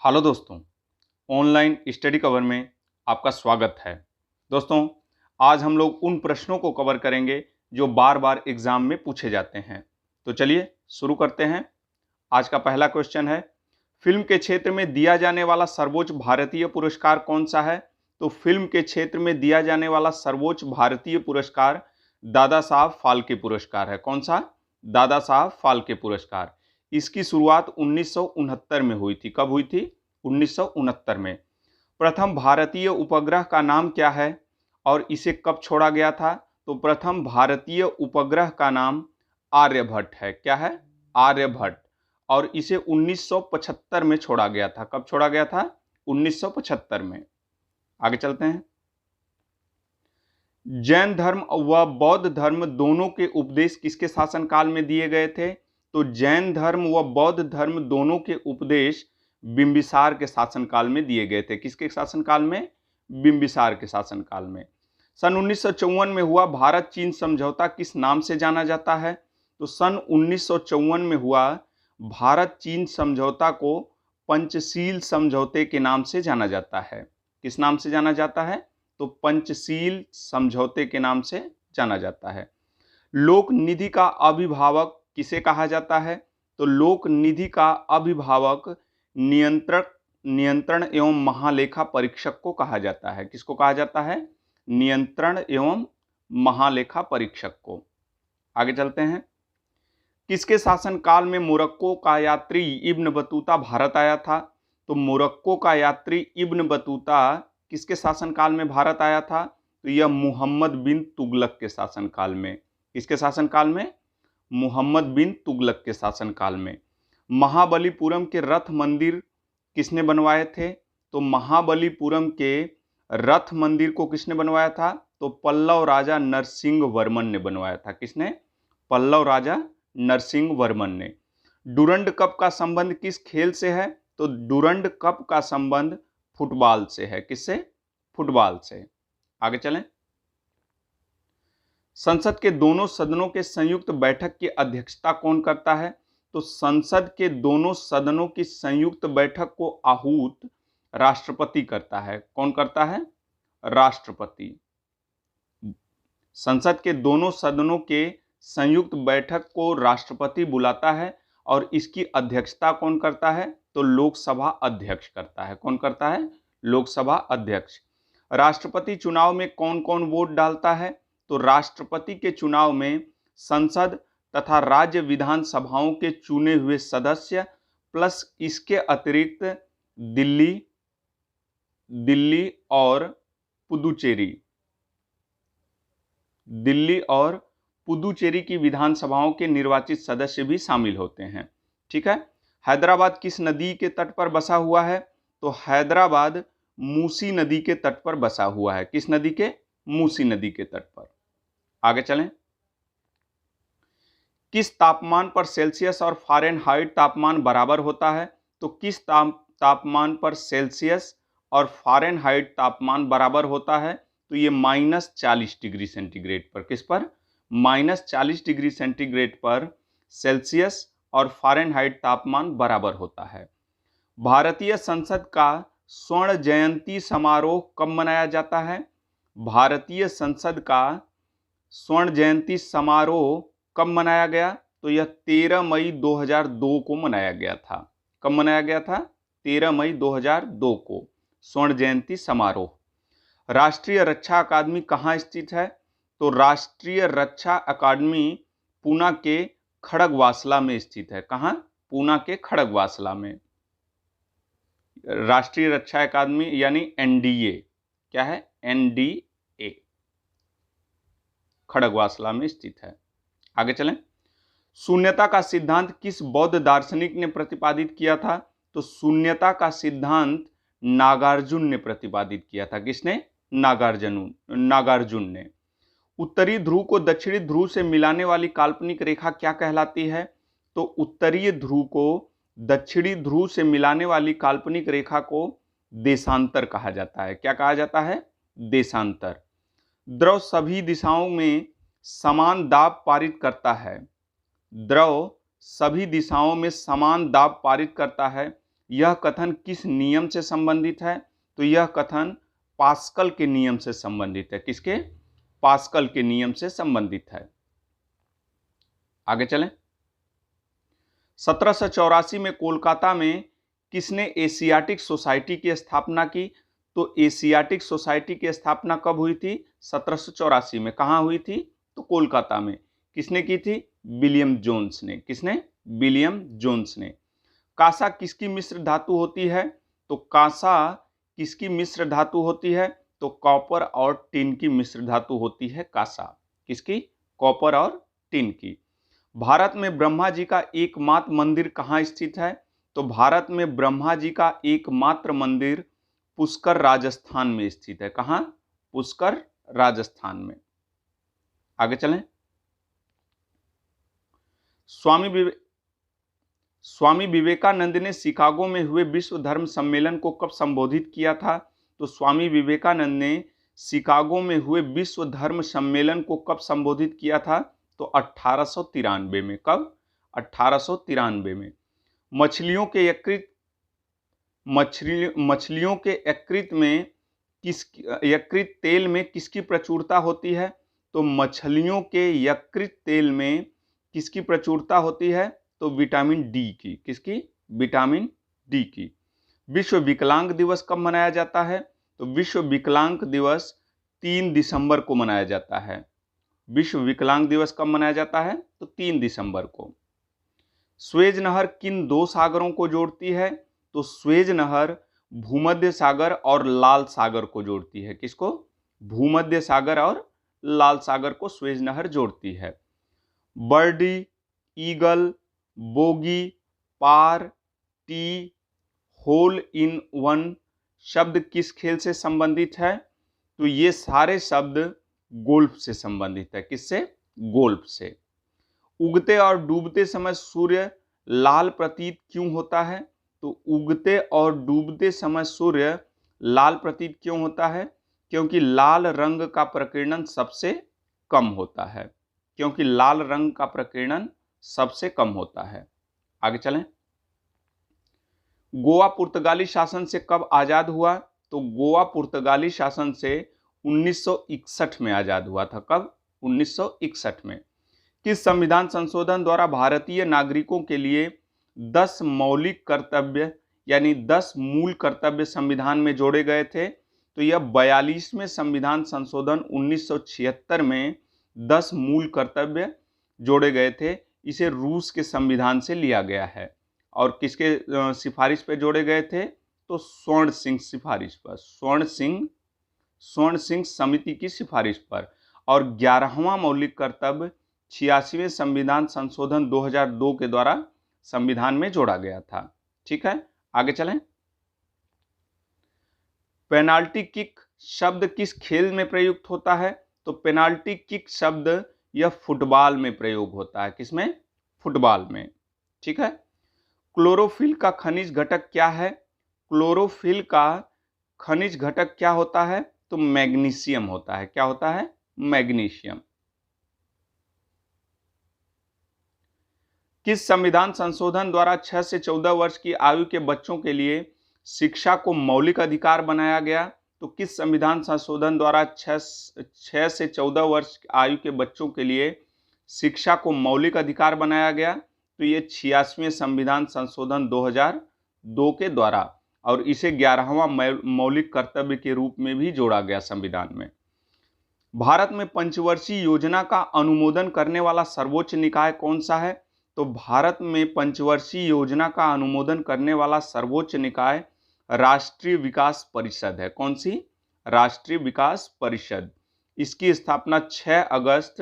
Hello दोस्तों, online study cover में आपका स्वागत है। दोस्तों, आज हम लोग उन प्रश्नों को कवर करेंगे जो बार बार एग्जाम में पूछे जाते हैं। तो चलिए शुरू करते हैं। आज का पहला क्वेश्चन है, फिल्म के क्षेत्र में दिया जाने वाला सर्वोच्च भारतीय पुरस्कार कौन सा है? तो फिल्म के क्षेत्र में दिया जाने वाला सर्वोच्च भारतीय पुरस्कार दादा साहब फाल्के पुरस्कार है। कौन सा? दादा साहब फाल्के पुरस्कार। इसकी शुरुआत 1969 में हुई थी। कब हुई थी? 1969 में। प्रथम भारतीय उपग्रह का नाम क्या है और इसे कब छोड़ा गया था? तो प्रथम भारतीय उपग्रह का नाम आर्यभट्ट है। क्या है? आर्यभट्ट। और इसे 1975 में छोड़ा गया था। कब छोड़ा गया था? 1975 में। आगे चलते हैं। जैन धर्म व बौद्ध धर्म दोनों के उपदेश किसके शासनकाल में दिए गए थे? तो जैन धर्म व बौद्ध धर्म दोनों के उपदेश बिंबिसार के शासनकाल में दिए गए थे। किसके शासनकाल में? बिंबिसार के शासनकाल में। सन 1954 में हुआ भारत चीन समझौता किस नाम से जाना जाता है? तो सन 1954 में हुआ भारत चीन समझौता को पंचशील समझौते के नाम से जाना जाता है। किस नाम से जाना जाता है? तो पंचशील समझौते के नाम से जाना जाता है। लोक निधि का अभिभावक किसे कहा जाता है? तो लोक निधि का अभिभावक नियंत्रण एवं महालेखा परीक्षक को कहा जाता है। किसको कहा जाता है? नियंत्रण एवं महालेखा परीक्षक को। आगे चलते हैं। किसके शासनकाल में मोरक्को का यात्री इब्न बतूता भारत आया था? तो मोरक्को का यात्री इब्न बतूता किसके शासनकाल में भारत आया था? तो यह मुहम्मद बिन तुगलक के शासनकाल में। किसके शासनकाल में? मुहम्मद बिन तुगलक के शासनकाल में। महाबलीपुरम के रथ मंदिर किसने बनवाए थे? तो महाबलीपुरम के रथ मंदिर को किसने बनवाया था? तो पल्लव राजा नरसिंह वर्मन ने बनवाया था। किसने? पल्लव राजा नरसिंह वर्मन ने। डुरंड कप का संबंध किस खेल से है? तो डुरंड कप का संबंध फुटबॉल से है। किससे? फुटबॉल से। आगे चलें। संसद के दोनों सदनों के संयुक्त बैठक की अध्यक्षता कौन करता है? तो संसद के दोनों सदनों की संयुक्त बैठक को आहूत राष्ट्रपति करता है। कौन करता है? राष्ट्रपति। संसद के दोनों सदनों के संयुक्त बैठक को राष्ट्रपति बुलाता है और इसकी अध्यक्षता कौन करता है? तो लोकसभा अध्यक्ष करता है। कौन करता है? लोकसभा अध्यक्ष। राष्ट्रपति चुनाव में कौन कौन वोट डालता है? तो राष्ट्रपति के चुनाव में संसद तथा राज्य विधानसभाओं के चुने हुए सदस्य प्लस इसके अतिरिक्त दिल्ली और पुदुचेरी की विधानसभाओं के निर्वाचित सदस्य भी शामिल होते हैं। ठीक है। हैदराबाद किस नदी के तट पर बसा हुआ है? तो हैदराबाद मूसी नदी के तट पर बसा हुआ है। किस नदी के? मूसी नदी के तट पर। आगे चलें। किस तापमान पर सेल्सियस और फ़ारेनहाइट तापमान बराबर होता है? तो किस तापमान पर सेल्सियस और फ़ारेनहाइट तापमान बराबर होता है? तो ये -40 डिग्री सेंटीग्रेड पर। किस पर? -40 डिग्री सेंटीग्रेड पर सेल्सियस और फ़ारेनहाइट तापमान बराबर होता है। भारतीय संसद का स्वर्ण जयंती समारोह कब मनाया जाता है? भारतीय संसद का स्वर्ण जयंती समारोह कब मनाया गया? तो यह 13 मई 2002 को मनाया गया था। कब मनाया गया था? 13 मई 2002 को स्वर्ण जयंती समारोह। राष्ट्रीय रक्षा अकादमी कहाँ स्थित है? तो राष्ट्रीय रक्षा अकादमी पूना के खड़गवासला में स्थित है। कहाँ? पूना के खड़गवासला में। राष्ट्रीय रक्षा अकादमी यानी एनडीए। क्या है? एनडीए खड़गवासला में स्थित है। आगे चलें। शून्यता का सिद्धांत किस बौद्ध दार्शनिक ने प्रतिपादित किया था? तो शून्यता का सिद्धांत नागार्जुन ने प्रतिपादित किया था। किसने? नागार्जुन ने। उत्तरी ध्रुव को दक्षिणी ध्रुव से मिलाने वाली काल्पनिक रेखा क्या कहलाती है? तो उत्तरीय ध्रुव को दक्षिणी ध्रुव से मिलाने वाली काल्पनिक रेखा को देशांतर कहा जाता है। क्या कहा जाता है? देशांतर। द्रव सभी दिशाओं में समान दाब पारित करता है। द्रव सभी दिशाओं में समान दाब पारित करता है। यह कथन किस नियम से संबंधित है? तो यह कथन पास्कल के नियम से संबंधित है। किसके? पास्कल के नियम से संबंधित है। आगे चलें। 1784 में कोलकाता में किसने एशियाटिक सोसाइटी की स्थापना की? तो एशियाटिक सोसाइटी की स्थापना कब हुई थी? 1784 में। कहाँ हुई थी? तो कोलकाता में। किसने की थी? विलियम जोन्स ने। किसने? विलियम जोन्स ने। कांसा किसकी मिश्र धातु होती है? तो कांसा किसकी मिश्र धातु होती है? तो कॉपर और टिन की मिश्र धातु होती है कांसा। किसकी? कॉपर और टिन की। भारत में ब्रह्मा जी का एकमात्र मंदिर कहाँ स्थित है? तो भारत में ब्रह्मा जी का एकमात्र मंदिर पुष्कर राजस्थान में स्थित है। कहाँ? पुष्कर राजस्थान में। आगे चलें। स्वामी विवेकानंद ने शिकागो में हुए विश्व धर्म सम्मेलन को कब संबोधित किया था? तो स्वामी विवेकानंद ने शिकागो में हुए विश्व धर्म सम्मेलन को कब संबोधित किया था? तो 1893 में। कब? 1893 में। मछलियों के यकृत तेल में किसकी प्रचुरता होती है? तो मछलियों के यकृत तेल में किसकी प्रचुरता होती है? तो विटामिन डी की। किसकी? विटामिन डी की। विश्व विकलांग दिवस कब मनाया जाता है? तो विश्व विकलांग दिवस 3 दिसंबर को मनाया जाता है। विश्व विकलांग दिवस कब मनाया जाता है? तो 3 दिसंबर को। स्वेज नहर किन 2 सागरों को जोड़ती है? तो स्वेज नहर भूमध्य सागर और लाल सागर को जोड़ती है। किसको? भूमध्य सागर और लाल सागर को स्वेज नहर जोड़ती है। Birdie, eagle, bogey, par, tee, hole in one शब्द किस खेल से संबंधित है? तो ये सारे शब्द गोल्फ से संबंधित है। किससे? गोल्फ से। उगते और डूबते समय सूर्य लाल प्रतीत क्यों होता है? तो उगते और डूबते समय सूर्य लाल प्रतीत क्यों होता है? क्योंकि लाल रंग का प्रकीर्णन सबसे कम होता है। क्योंकि लाल रंग का प्रकीर्णन सबसे कम होता है। आगे चलें। गोवा पुर्तगाली शासन से कब आजाद हुआ? तो गोवा पुर्तगाली शासन से 1961 में आजाद हुआ था। कब? 1961 में। किस संविधान संशोधन द्वारा भारतीय नागरिकों के लिए 10 मौलिक कर्तव्य यानी 10 मूल कर्तव्य संविधान में जोड़े गए थे? तो यह 42वें संविधान संशोधन 1976 में 10 मूल कर्तव्य जोड़े गए थे। इसे रूस के संविधान से लिया गया है। और किसके सिफारिश पर जोड़े गए थे? तो स्वर्ण सिंह सिफारिश पर, स्वर्ण सिंह समिति की सिफारिश पर। और 11वां मौलिक कर्तव्य 86वें संविधान संशोधन 2002 के द्वारा संविधान में जोड़ा गया था। ठीक है, आगे चलें। पेनाल्टी किक शब्द किस खेल में प्रयुक्त होता है? तो पेनाल्टी किक शब्द यह फुटबॉल में प्रयोग होता है। किसमें? फुटबॉल में। ठीक है। क्लोरोफिल का खनिज घटक क्या है? क्लोरोफिल का खनिज घटक क्या होता है? तो मैग्नीशियम होता है। क्या होता है? मैग्नीशियम। किस संविधान संशोधन द्वारा 6 से 14 वर्ष की आयु के बच्चों के लिए शिक्षा को मौलिक अधिकार बनाया गया? तो किस संविधान संशोधन द्वारा 6 से 14 वर्ष आयु के बच्चों के लिए शिक्षा को मौलिक अधिकार बनाया गया? तो ये 86वें संविधान संशोधन 2002 के द्वारा, और इसे 11वां मौलिक कर्तव्य के रूप में भी जोड़ा गया संविधान में। भारत में पंचवर्षीय योजना का अनुमोदन करने वाला सर्वोच्च निकाय कौन सा है? तो भारत में पंचवर्षीय योजना का अनुमोदन करने वाला सर्वोच्च निकाय राष्ट्रीय विकास परिषद है। कौन सी? राष्ट्रीय विकास परिषद। इसकी स्थापना 6 अगस्त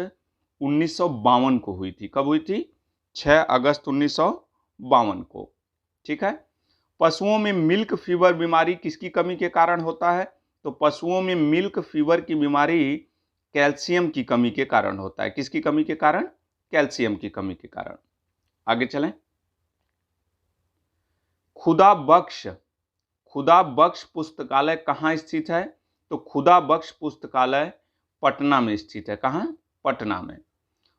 1952 को हुई थी। कब हुई थी? 6 अगस्त 1952 को। ठीक है। पशुओं में मिल्क फीवर बीमारी किसकी कमी के कारण होता है? तो पशुओं में मिल्क फीवर की बीमारी कैल्शियम की कमी के कारण होता है। किसकी कमी के कारण? कैल्शियम की कमी के कारण। आगे चलें। खुदा बख्श पुस्तकालय कहाँ स्थित है? तो खुदा बख्श पुस्तकालय पटना में स्थित है। कहाँ? पटना में।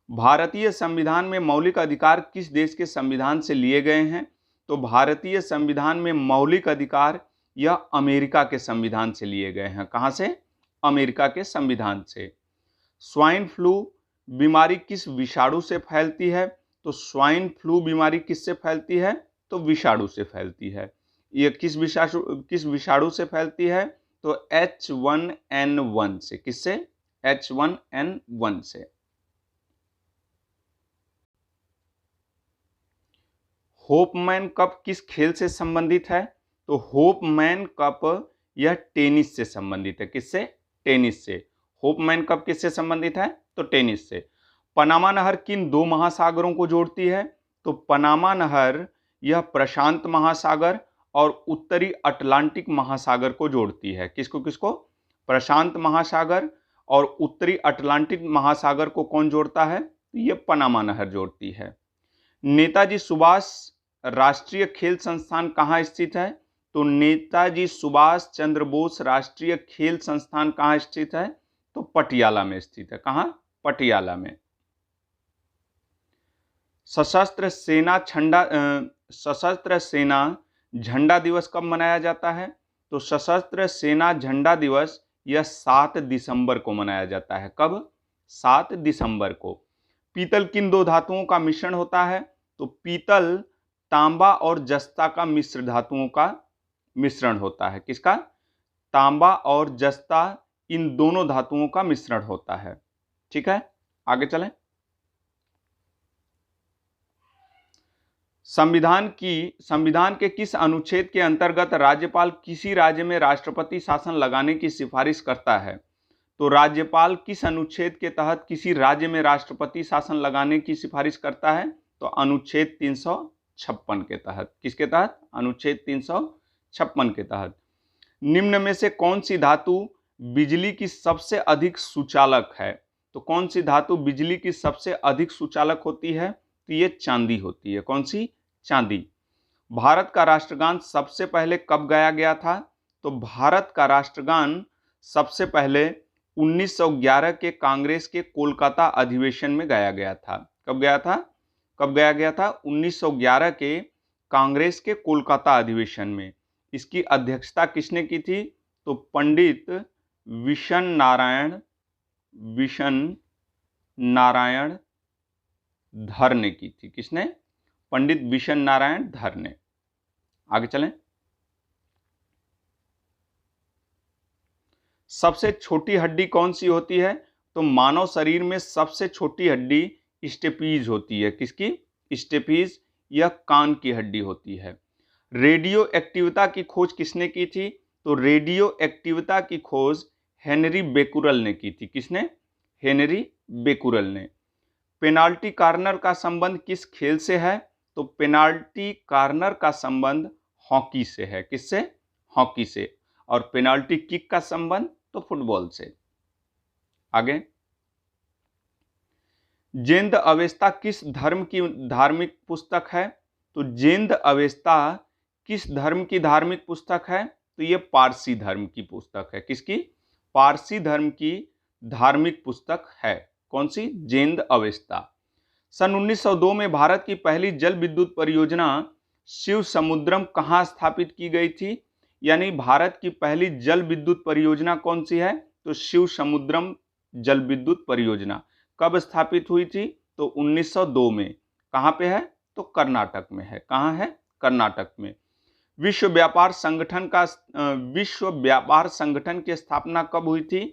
भारतीय संविधान में मौलिक अधिकार किस देश के संविधान से लिए गए हैं? तो भारतीय संविधान में मौलिक अधिकार यह अमेरिका के संविधान से लिए गए हैं। कहां से? अमेरिका के संविधान से। स्वाइन फ्लू बीमारी किस विषाणु से फैलती है? तो स्वाइन फ्लू बीमारी किससे फैलती है? तो विषाणु से फैलती है। यह किस विषाणु से फैलती है? तो H1N1 से। किससे? H1N1 से। होपमैन कप किस खेल से संबंधित है? तो होपमैन कप यह टेनिस से संबंधित है। किससे? टेनिस से। होपमैन कप किससे संबंधित है? तो टेनिस से। पनामा नहर किन दो महासागरों को जोड़ती है? तो पनामा नहर यह प्रशांत महासागर और उत्तरी अटलांटिक महासागर को जोड़ती है। किसको किसको? प्रशांत महासागर और उत्तरी अटलांटिक महासागर को कौन जोड़ता है? तो यह पनामा नहर जोड़ती है। नेताजी सुभाष राष्ट्रीय खेल संस्थान कहाँ स्थित है? तो नेताजी सुभाष चंद्र बोस राष्ट्रीय खेल संस्थान कहाँ स्थित है? तो पटियाला में स्थित है। कहाँ? पटियाला में। सशस्त्र सेना झंडा दिवस कब मनाया जाता है? तो सशस्त्र सेना झंडा दिवस यह 7 दिसंबर को मनाया जाता है। कब? 7 दिसंबर को। पीतल किन दो धातुओं का मिश्रण होता है? तो पीतल तांबा और जस्ता का मिश्र धातुओं का मिश्रण होता है। किसका? तांबा और जस्ता, इन दोनों धातुओं का मिश्रण होता है। ठीक है, आगे चलें। संविधान के किस अनुच्छेद के अंतर्गत राज्यपाल किसी राज्य में राष्ट्रपति शासन लगाने की सिफारिश करता है? तो राज्यपाल किस अनुच्छेद के तहत किसी राज्य में राष्ट्रपति शासन लगाने की सिफारिश करता है? तो अनुच्छेद 356 के तहत। किसके तहत? अनुच्छेद 356 के तहत। निम्न में से कौन सी धातु बिजली की सबसे अधिक सुचालक है? तो कौन सी धातु बिजली की सबसे अधिक सुचालक होती है? तो ये चांदी होती है। कौन सी? चांदी। भारत का राष्ट्रगान सबसे पहले कब गाया गया था? तो भारत का राष्ट्रगान सबसे पहले 1911 के कांग्रेस के कोलकाता अधिवेशन में गाया गया था। कब गाया था? कब गाया गया था? 1911 के कांग्रेस के कोलकाता अधिवेशन में। इसकी अध्यक्षता किसने की थी? तो पंडित विशन नारायण धर ने की थी। किसने? पंडित विशन नारायण धर ने। आगे चलें। सबसे छोटी हड्डी कौन सी होती है? तो मानव शरीर में सबसे छोटी हड्डी स्टेपीज होती है। किसकी? स्टेपीज, यह कान की हड्डी होती है। रेडियो एक्टिविटा की खोज किसने की थी? तो रेडियो एक्टिविटा की खोज हेनरी बेकुरल ने की थी। किसने? हेनरी बेकुरल ने। पेनाल्टी कॉर्नर का संबंध किस खेल से है? तो पेनाल्टी कॉर्नर का संबंध हॉकी से है। किससे? हॉकी से। और पेनाल्टी किक का संबंध तो फुटबॉल से। आगे। जेंद अवेस्ता किस धर्म की धार्मिक पुस्तक है? तो जेंद अवेस्ता किस धर्म की धार्मिक पुस्तक है? तो यह पारसी धर्म की पुस्तक है। किसकी? पारसी धर्म की धार्मिक पुस्तक है। कौन सी? जेंद अवेस्ता। सन 1902 में भारत की पहली जल विद्युत परियोजना शिव समुद्रम कहाँ स्थापित की गई थी? यानी भारत की पहली जल विद्युत परियोजना कौन सी है? तो शिव समुद्रम जल विद्युत परियोजना कब स्थापित हुई थी? तो 1902 में। कहाँ पे है? तो कर्नाटक में है। कहाँ है? कर्नाटक में। विश्व व्यापार संगठन की स्थापना कब हुई थी?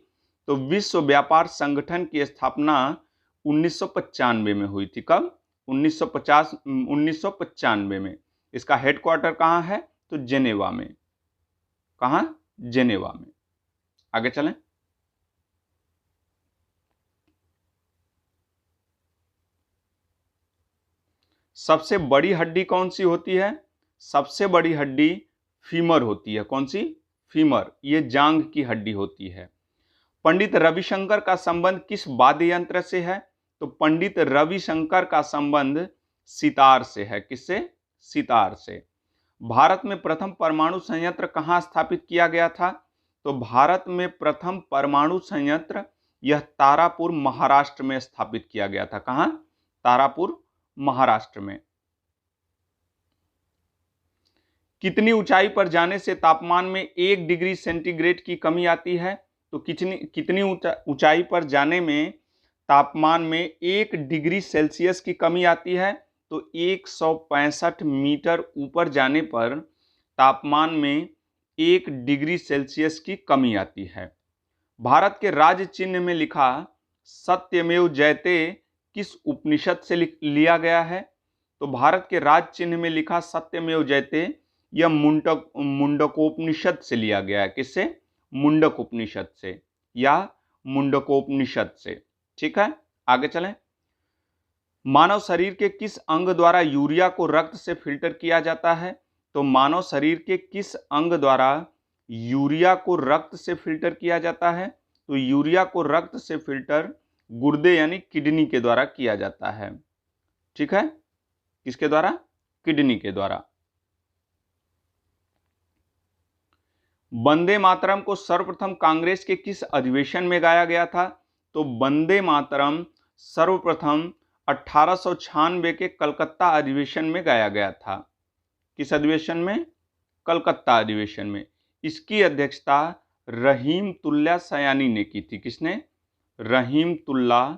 तो विश्व व्यापार संगठन की स्थापना 1995 में हुई थी। कब? 1995 में। इसका हेडक्वार्टर कहाँ है? तो जेनेवा में। कहाँ? जेनेवा में। आगे चलें। सबसे बड़ी हड्डी कौन सी होती है? सबसे बड़ी हड्डी फीमर होती है। कौन सी? फीमर। ये जांघ की हड्डी होती है। पंडित रविशंकर का संबंध किस वाद्य यंत्र से है? तो पंडित रविशंकर का संबंध सितार से है। किससे? सितार से। भारत में प्रथम परमाणु संयंत्र कहाँ स्थापित किया गया था? तो भारत में प्रथम परमाणु संयंत्र यह तारापुर महाराष्ट्र में स्थापित किया गया था। कहाँ? तारापुर महाराष्ट्र में। कितनी ऊंचाई पर जाने से तापमान में 1 डिग्री सेंटीग्रेड की कमी आती है? तो कितनी ऊंचाई पर जाने में तापमान में 1 डिग्री सेल्सियस की कमी आती है? तो 165 मीटर ऊपर जाने पर तापमान में 1 डिग्री सेल्सियस की कमी आती है। भारत के राज्य चिन्ह में लिखा सत्यमेव जयते किस उपनिषद से लिया गया है? तो भारत के राज्य चिन्ह में लिखा सत्यमेव जयते यह मुंडकोपनिषद से लिया गया है। किससे? मुंडक उपनिषद से या मुंडकोपनिषद से। ठीक है, आगे चलें। मानव शरीर के किस अंग द्वारा यूरिया को रक्त से फिल्टर किया जाता है? तो मानव शरीर के किस अंग द्वारा यूरिया को रक्त से फिल्टर किया जाता है? तो यूरिया को रक्त से फिल्टर गुर्दे यानी किडनी के द्वारा किया जाता है। ठीक है, किसके द्वारा? किडनी के द्वारा। वंदे मातरम को सर्वप्रथम कांग्रेस के किस अधिवेशन में गाया गया था? तो वंदे मातरम सर्वप्रथम 1896 के कलकत्ता अधिवेशन में गाया गया था। किस अधिवेशन में? कलकत्ता अधिवेशन में। इसकी अध्यक्षता रहीमतुल्लाह सयानी ने की थी। किसने? रहीमतुल्लाह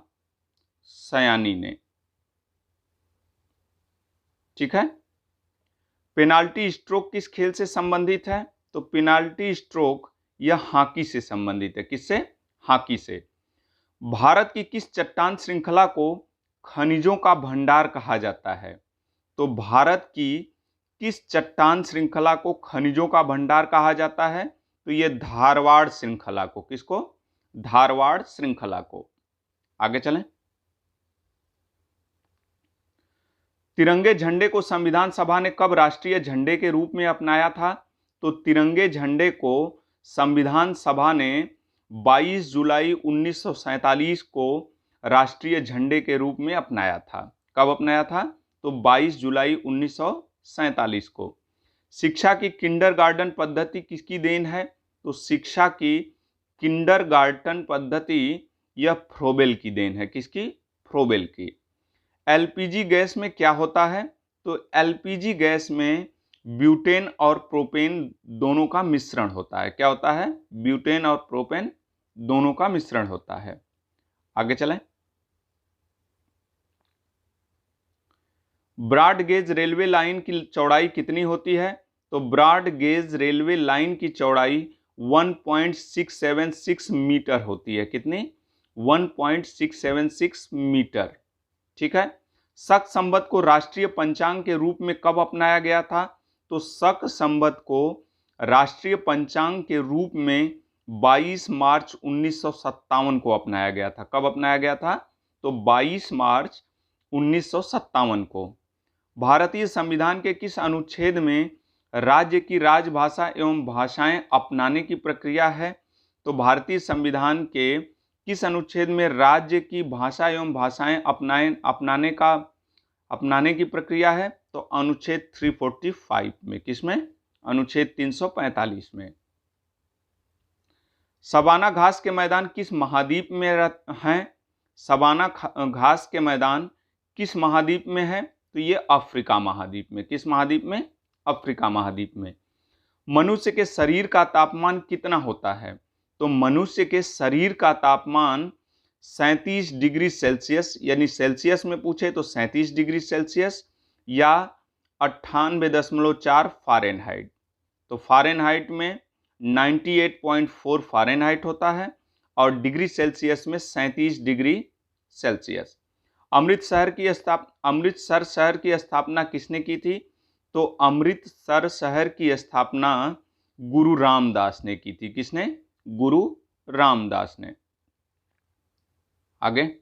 सयानी ने। ठीक है। पेनाल्टी स्ट्रोक किस खेल से संबंधित है? तो पेनाल्टी स्ट्रोक यह हॉकी से संबंधित है। किससे? हॉकी से। भारत की किस चट्टान श्रृंखला को खनिजों का भंडार कहा जाता है? तो भारत की किस चट्टान श्रृंखला को खनिजों का भंडार कहा जाता है? तो यह धारवाड़ श्रृंखला को। किसको? धारवाड़ श्रृंखला को। आगे चलें। तिरंगे झंडे को संविधान सभा ने कब राष्ट्रीय झंडे के रूप में अपनाया था? तो तिरंगे झंडे को संविधान सभा ने 22 जुलाई 1947 को राष्ट्रीय झंडे के रूप में अपनाया था। कब अपनाया था? तो 22 जुलाई 1947 को। शिक्षा की किंडरगार्टन पद्धति किसकी देन है? तो शिक्षा की किंडरगार्टन पद्धति यह फ्रोबेल की देन है। किसकी? फ्रोबेल की। एलपीजी गैस में क्या होता है? तो एलपीजी गैस में ब्यूटेन और प्रोपेन दोनों का मिश्रण होता है। क्या होता है? ब्यूटेन और प्रोपेन दोनों का मिश्रण होता है। आगे चलें। ब्रॉड गेज रेलवे लाइन की चौड़ाई कितनी होती है? तो ब्रॉड गेज रेलवे लाइन की चौड़ाई 1.676 मीटर होती है। कितनी? 1.676 मीटर। ठीक है। शक संवत को राष्ट्रीय पंचांग के रूप में कब अपनाया गया था? तो शक संवत को राष्ट्रीय पंचांग के रूप में 22 मार्च 1957 को अपनाया गया था। कब अपनाया गया था? तो 22 मार्च 1957 को। भारतीय संविधान के किस अनुच्छेद में राज्य की राजभाषा एवं भाषाएं अपनाने की प्रक्रिया है? तो भारतीय संविधान के किस अनुच्छेद में राज्य की भाषा एवं भाषाएं अपनाने की प्रक्रिया है? तो अनुच्छेद 345 में। किसमें? अनुच्छेद 345 में। सवाना घास के मैदान किस महाद्वीप में हैं? सवाना घास के मैदान किस महाद्वीप में है? तो ये अफ्रीका महाद्वीप में। किस महाद्वीप में? अफ्रीका महाद्वीप में। मनुष्य के शरीर का तापमान कितना होता है? तो मनुष्य के शरीर का तापमान 37 डिग्री सेल्सियस, यानी सेल्सियस में पूछे तो 37 डिग्री सेल्सियस या 98.4 फारेनहाइट। तो फारेनहाइट में 98.4 फारेनहाइट होता है और डिग्री सेल्सियस में 37 डिग्री सेल्सियस। अमृतसर शहर की स्थापना किसने की थी? तो अमृतसर शहर की स्थापना गुरु रामदास ने की थी। किसने? गुरु रामदास ने। आगे।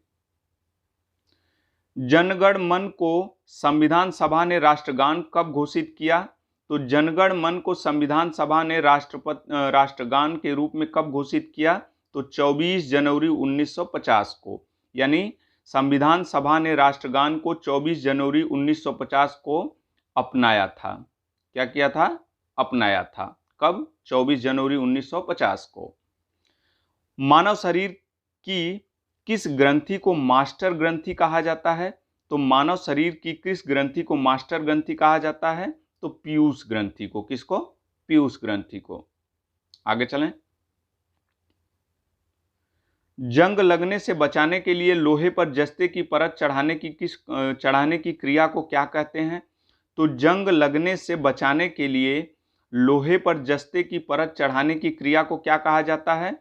जनगण मन को संविधान सभा ने राष्ट्रगान कब घोषित किया? तो जनगण मन को संविधान सभा ने राष्ट्रगान के रूप में कब घोषित किया? तो 24 जनवरी 1950 को। यानी संविधान सभा ने राष्ट्रगान को 24 जनवरी 1950 को अपनाया था। क्या किया था? अपनाया था। कब? 24 जनवरी 1950 को। मानव शरीर की किस ग्रंथि को मास्टर ग्रंथि कहा जाता है? तो मानव शरीर की किस ग्रंथि को मास्टर ग्रंथि कहा जाता है? तो पीयूष ग्रंथि को। किसको? पीयूष ग्रंथि को। आगे चलें। जंग लगने से बचाने के लिए लोहे पर जस्ते की परत चढ़ाने की क्रिया को क्या कहते हैं? तो जंग लगने से बचाने के लिए लोहे पर जस्ते की परत चढ़ाने की क्रिया को क्या कहा जाता है?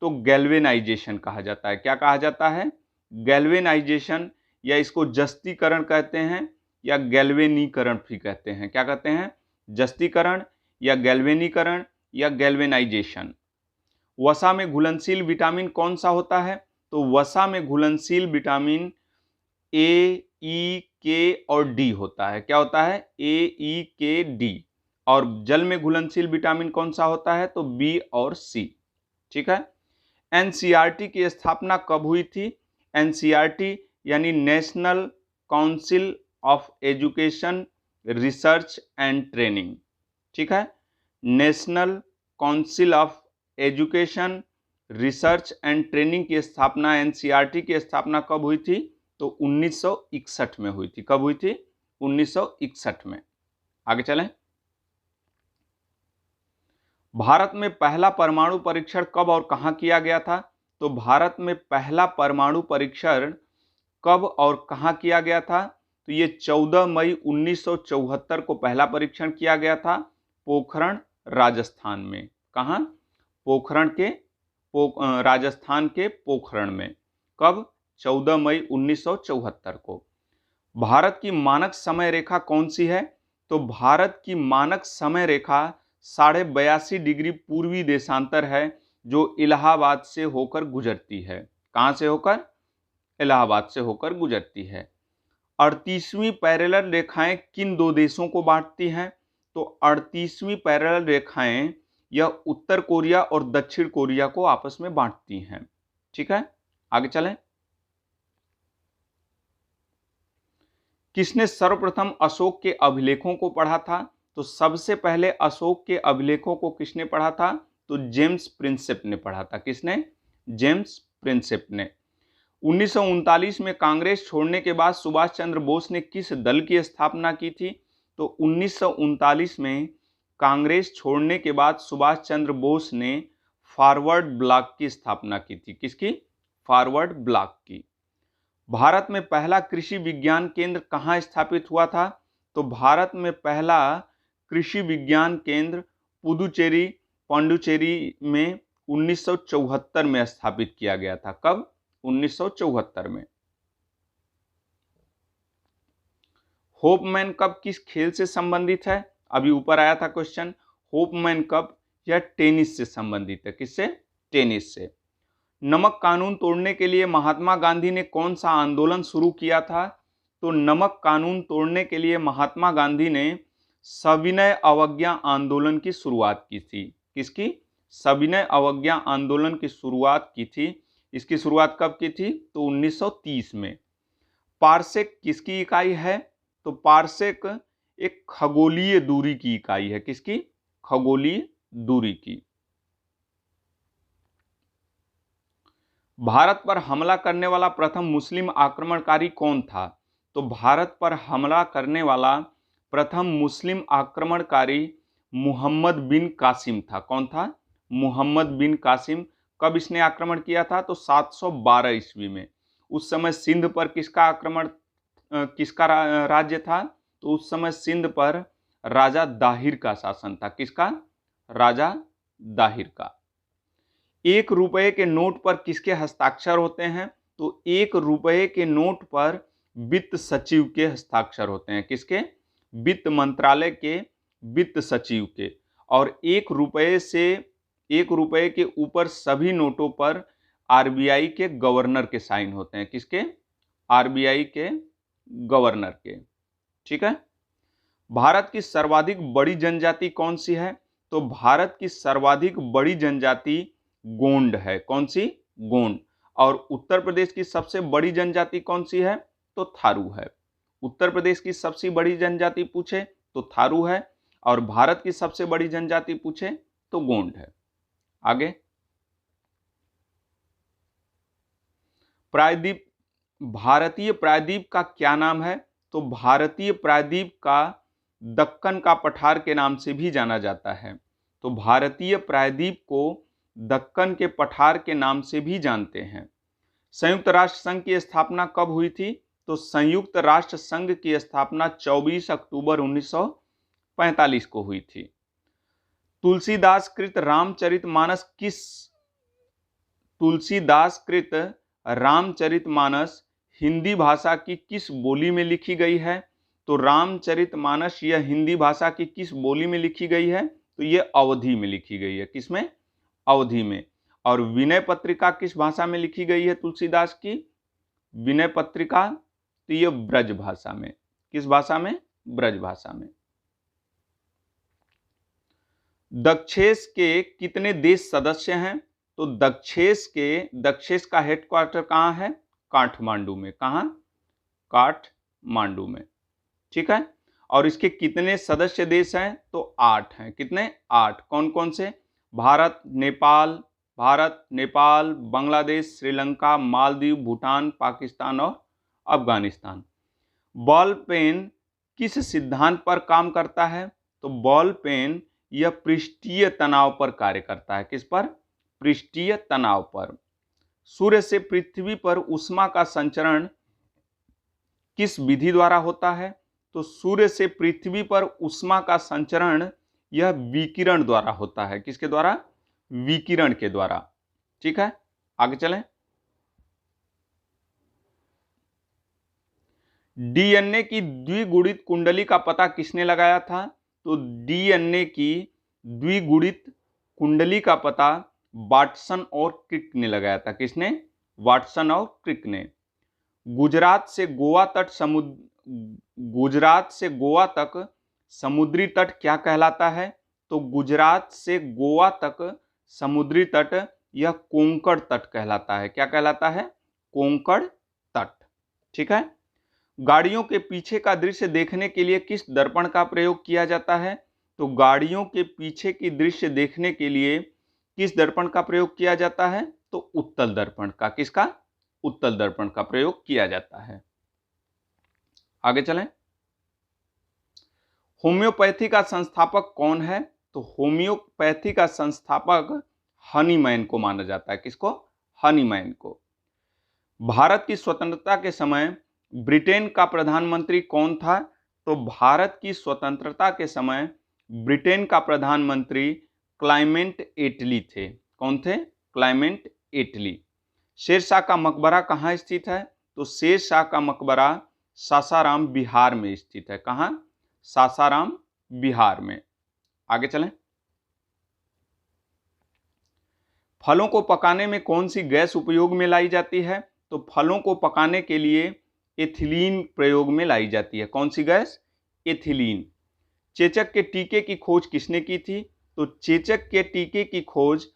तो गैल्वेनाइजेशन कहा जाता है। क्या कहा जाता है? गैल्वेनाइजेशन, या इसको जस्तीकरण कहते हैं या गैल्वेनीकरण भी कहते हैं। क्या कहते हैं? जस्तीकरण या गैल्वेनीकरण या गैल्वेनाइजेशन। वसा में घुलनशील विटामिन कौन सा होता है? तो वसा में घुलनशील विटामिन ए, ई, के और डी होता है। क्या होता है? ए, ई, के, डी। और जल में घुलनशील विटामिन कौन सा होता है? तो बी और सी। ठीक है। एनसीईआरटी की स्थापना कब हुई थी? एनसीईआरटी यानी national council of education research and training. ठीक है। National council of education research and training की स्थापना, एनसीईआरटी की स्थापना कब हुई थी? तो 1961 में हुई थी। कब हुई थी? 1961 में। आगे चलें। भारत में पहला परमाणु परीक्षण कब और कहां किया गया था? तो भारत में पहला परमाणु परीक्षण कब और कहां किया गया था? तो ये 14 मई 1974 को पहला परीक्षण किया गया था, पोखरण, राजस्थान में। कहां? पोखरण के राजस्थान के पोखरण में। कब? 14 मई 1974 को। भारत की मानक समय रेखा कौन सी है? तो भारत की मानक समय रेखा 82.5 डिग्री पूर्वी देशांतर है, जो इलाहाबाद से होकर गुजरती है। कहां से होकर? इलाहाबाद से होकर गुजरती है। 38वीं पैरेलल रेखाएं किन दो देशों को बांटती हैं? तो 38वीं पैरेलल रेखाएं यह उत्तर कोरिया और दक्षिण कोरिया को आपस में बांटती हैं। ठीक है। आगे चलें। किसने सर्वप्रथम अशोक के अभिलेखों को पढ़ा था? तो सबसे पहले अशोक के अभिलेखों को किसने पढ़ा था? तो जेम्स प्रिंसेप ने पढ़ा था। किसने? जेम्स प्रिंसेप ने। 1939 में कांग्रेस छोड़ने के बाद सुभाष चंद्र बोस ने किस दल की स्थापना की थी? तो 1939 में कांग्रेस छोड़ने के बाद सुभाष चंद्र बोस ने फॉरवर्ड ब्लॉक की स्थापना की थी। किसकी? फॉरवर्ड ब्लॉक की। भारत में पहला कृषि विज्ञान केंद्र कहाँ स्थापित हुआ था? तो भारत में पहला कृषि विज्ञान केंद्र पुदुचेरी, पांडुचेरी में 1974 में स्थापित किया गया था। कब? 1974 में। होपमैन कप किस खेल से संबंधित है? अभी ऊपर आया था क्वेश्चन। होपमैन कप यह टेनिस से संबंधित है। किससे? टेनिस से। नमक कानून तोड़ने के लिए महात्मा गांधी ने कौन सा आंदोलन शुरू किया था? तो नमक कानून तोड़ने के लिए महात्मा गांधी ने सविनय अवज्ञा आंदोलन की शुरुआत की थी। किसकी? सविनय अवज्ञा आंदोलन की शुरुआत की थी। इसकी शुरुआत कब की थी? तो 1930 में। पारसेक किसकी इकाई है? तो पारसेक एक खगोलीय दूरी की इकाई है। किसकी? खगोलीय दूरी की। भारत पर हमला करने वाला प्रथम मुस्लिम आक्रमणकारी कौन था? तो भारत पर हमला करने वाला प्रथम मुस्लिम आक्रमणकारी मुहम्मद बिन कासिम था। कौन था? मुहम्मद बिन कासिम। कब इसने आक्रमण किया था? तो 712 ईस्वी में। उस समय सिंध पर किसका राज्य था? तो उस समय सिंध पर राजा दाहिर का शासन था। किसका? राजा दाहिर का। 1 रुपए के नोट पर किसके हस्ताक्षर होते हैं? तो 1 रुपए के नोट पर वित्त सचिव के हस्ताक्षर होते हैं। किसके? वित्त मंत्रालय के वित्त सचिव के। और 1 रुपए के ऊपर सभी नोटों पर आरबीआई के गवर्नर के साइन होते हैं। किसके? आरबीआई के गवर्नर के। ठीक है। भारत की सर्वाधिक बड़ी जनजाति कौन सी है? तो भारत की सर्वाधिक बड़ी जनजाति गोंड है। कौन सी? गोंड। और उत्तर प्रदेश की सबसे बड़ी जनजाति कौन सी है? तो थारू है। उत्तर प्रदेश की सबसे बड़ी जनजाति पूछे तो थारू है, और भारत की सबसे बड़ी जनजाति पूछे तो गोंड है। आगे। प्रायद्वीप, भारतीय प्रायद्वीप का क्या नाम है? तो भारतीय प्रायद्वीप का दक्कन का पठार के नाम से भी जाना जाता है। तो भारतीय प्रायद्वीप को दक्कन के पठार के नाम से भी जानते हैं। संयुक्त राष्ट्र संघ की स्थापना कब हुई थी? तो संयुक्त राष्ट्र संघ की स्थापना 24 अक्टूबर 1945 को हुई थी। तुलसीदास कृत रामचरितमानस हिंदी भाषा की किस बोली में लिखी गई है? तो रामचरितमानस यह हिंदी भाषा की किस बोली में लिखी गई है? तो यह अवधी में लिखी गई है। किसमें? अवधी में। और विनय पत्रिका किस भाषा में लिखी गई है तुलसीदास की? विनय पत्रिका तो यह ब्रज भाषा में। किस भाषा में? ब्रज भाषा में। दक्षेस के कितने देश सदस्य हैं? तो दक्षेस का हेडक्वार्टर कहाँ है? काठमांडू में। कहाँ? काठमांडू में। ठीक है। और इसके कितने सदस्य देश हैं? तो 8 हैं। कितने? 8। कौन कौन से? भारत, नेपाल, बांग्लादेश, श्रीलंका, मालदीव, भूटान, पाकिस्तान और अफगानिस्तान। बॉल पेन किस सिद्धांत पर काम करता है? तो बॉल पेन यह पृष्ठीय तनाव पर कार्य करता है। किस पर? पृष्ठीय तनाव पर। सूर्य से पृथ्वी पर ऊष्मा का संचरण किस विधि द्वारा होता है? तो सूर्य से पृथ्वी पर ऊष्मा का संचरण यह विकिरण द्वारा होता है। किसके द्वारा? विकिरण के द्वारा। ठीक है, आगे चलें। डीएनए की द्विगुणित कुंडली का पता किसने लगाया था? तो डीएनए की द्विगुणित कुंडली का पता वाटसन और क्रिक ने लगाया था। किसने? वाटसन और क्रिक ने। गुजरात से गोवा तक समुद्री तट क्या कहलाता है? तो गुजरात से गोवा तक समुद्री तट यह कोंकण तट कहलाता है। क्या कहलाता है? कोंकण तट। ठीक है। गाड़ियों के पीछे का दृश्य देखने के लिए किस दर्पण का प्रयोग किया जाता है? तो गाड़ियों के पीछे की दृश्य देखने के लिए किस दर्पण का प्रयोग किया जाता है? तो उत्तल दर्पण का। किसका? उत्तल दर्पण का प्रयोग किया जाता है। आगे चलें। होम्योपैथी का संस्थापक कौन है? तो होम्योपैथी का संस्थापक हनीमैन को माना जाता है। किसको? हनीमैन को। भारत की स्वतंत्रता के समय ब्रिटेन का प्रधानमंत्री कौन था? तो भारत की स्वतंत्रता के समय ब्रिटेन का प्रधानमंत्री क्लाइमेट एटली थे। कौन थे? क्लाइमेट एटली। शेरशाह का मकबरा कहाँ स्थित है? तो शेरशाह का मकबरा सासाराम बिहार में स्थित है। कहाँ? सासाराम बिहार में। आगे चलें। फलों को पकाने में कौन सी गैस उपयोग में लाई जाती है? तो फलों को पकाने के लिए एथिलीन प्रयोग में लाई जाती है। कौन सी गैस? एथिलीन। चेचक के टीके की खोज किसने की थी? तो चेचक के टीके की खोज